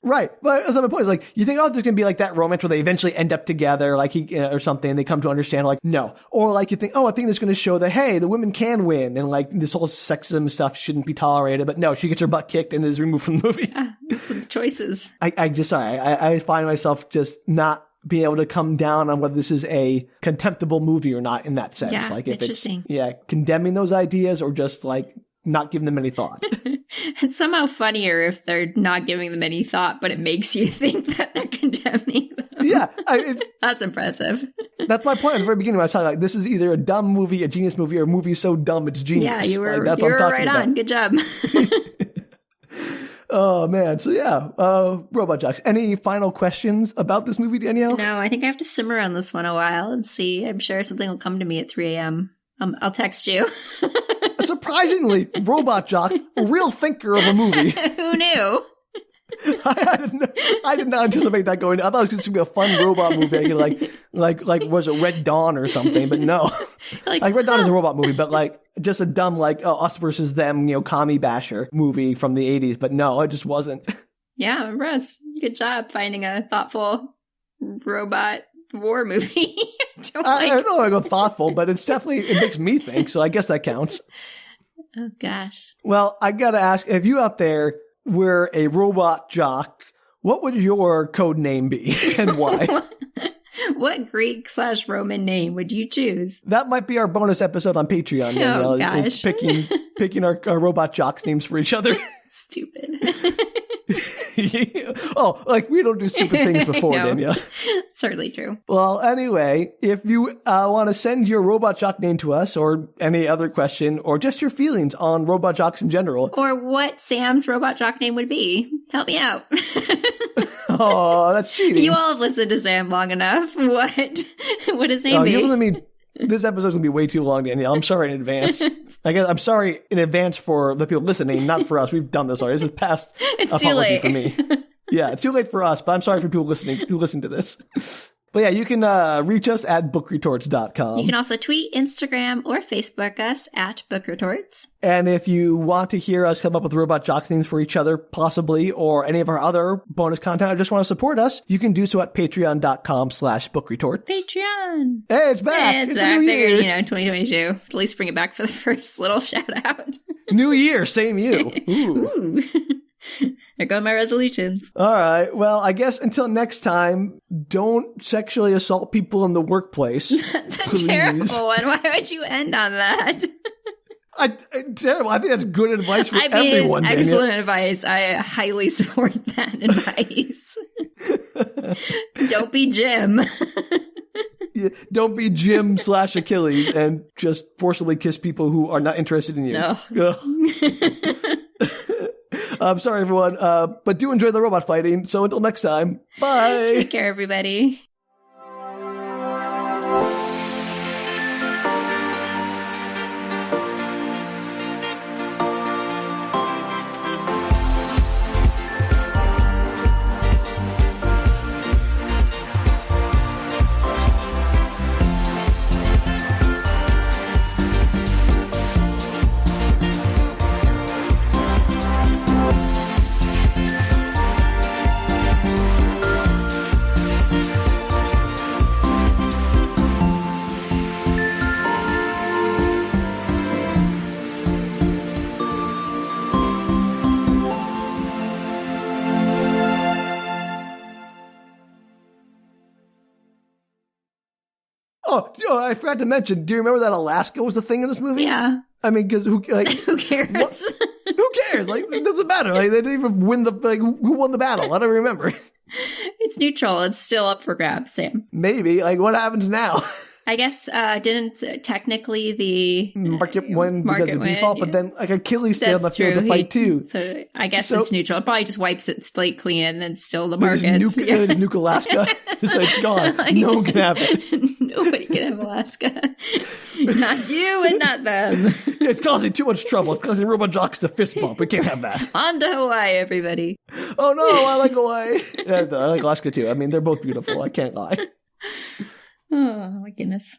Right. But that's my point. Is like, you think, oh, there's going to be like that romance where they eventually end up together, like or something, and they come to understand, like, no. Or like you think, oh, I think it's going to show that, hey, the women can win, and like this whole sexism stuff shouldn't be tolerated. But no, she gets her butt kicked and is removed from the movie. Yeah, some choices. I find myself just not being able to come down on whether this is a contemptible movie or not in that sense. Yeah, like if it's interesting. Condemning those ideas or just like not giving them any thought. It's somehow funnier if they're not giving them any thought, but it makes you think that they're condemning them. Yeah. That's impressive. That's my point at the very beginning when I was talking, like, this is either a dumb movie, a genius movie, or a movie so dumb it's genius. Yeah, you were, like, you were right on. Good job. Oh, man. So, yeah. Robot Jox. Any final questions about this movie, Danielle? No, I think I have to simmer on this one a while and see. I'm sure something will come to me at 3 a.m. I'll text you. Surprisingly, Robot Jox, a real thinker of a movie. Who knew? I did not anticipate that going. I thought it was going to be a fun robot movie, like was it Red Dawn or something? But no, like Red Dawn is a robot movie, but like just a dumb like us versus them, commie basher movie from the 80s. But no, it just wasn't. Yeah, I'm impressed. Good job finding a thoughtful robot war movie. I don't know. I go thoughtful, but it makes me think. So I guess that counts. Oh gosh. Well, I gotta ask, if you out there were a robot jock, what would your code name be and why? What Greek/Roman name would you choose? That might be our bonus episode on Patreon. Danielle, is picking our robot jocks names for each other. Stupid. Oh, like we don't do stupid things before, no. Danielle. Certainly true. Well, anyway, if you want to send your robot jock name to us or any other question or just your feelings on robot jocks in general. Or what Sam's robot jock name would be. Help me out. Oh, that's cheating. You all have listened to Sam long enough. What would his name be? You listen to me. This episode's going to be way too long, Danielle. I'm sorry in advance. I guess I'm sorry in advance for the people listening, not for us. We've done this already. This is past apology for me. Yeah, it's too late for us, but I'm sorry for people listening who listen to this. But yeah, you can reach us at bookretorts.com. You can also tweet, Instagram, or Facebook us at bookretorts. And if you want to hear us come up with robot jocks names for each other, possibly, or any of our other bonus content, or just want to support us, you can do so at patreon.com/bookretorts. Patreon! Hey, it's back! It's back. I figured, 2022. At least bring it back for the first little shout out. New year, same you. Ooh. There go my resolutions. All right. Well, I guess until next time, don't sexually assault people in the workplace. That's a terrible one. Why would you end on that? Terrible. I think that's good advice for everyone. Excellent advice. I highly support that advice. Don't be Jim. Yeah, don't be Jim/Achilles and just forcibly kiss people who are not interested in you. No. I'm sorry, everyone, but do enjoy the robot fighting. So until next time, bye. Take care, everybody. Oh, I forgot to mention, do you remember that Alaska was the thing in this movie? Yeah. I mean, because who cares? Who cares? Like, it doesn't matter. Like, they didn't even win who won the battle? I don't remember. It's neutral. It's still up for grabs, Sam. Maybe. Like, what happens now? I guess didn't technically the market win because of default, but then like Achilles stayed on the field to fight too. So I guess it's neutral. It probably just wipes it slate clean and then still the markets. Just nuke Alaska. Just like it's gone. Like, no one can have it. Nobody can have Alaska. Not you and not them. It's causing too much trouble. It's causing Robot Jox to fist bump. We can't have that. On to Hawaii, everybody. Oh no, I like Hawaii. Yeah, I like Alaska too. I mean, they're both beautiful. I can't lie. Oh my goodness.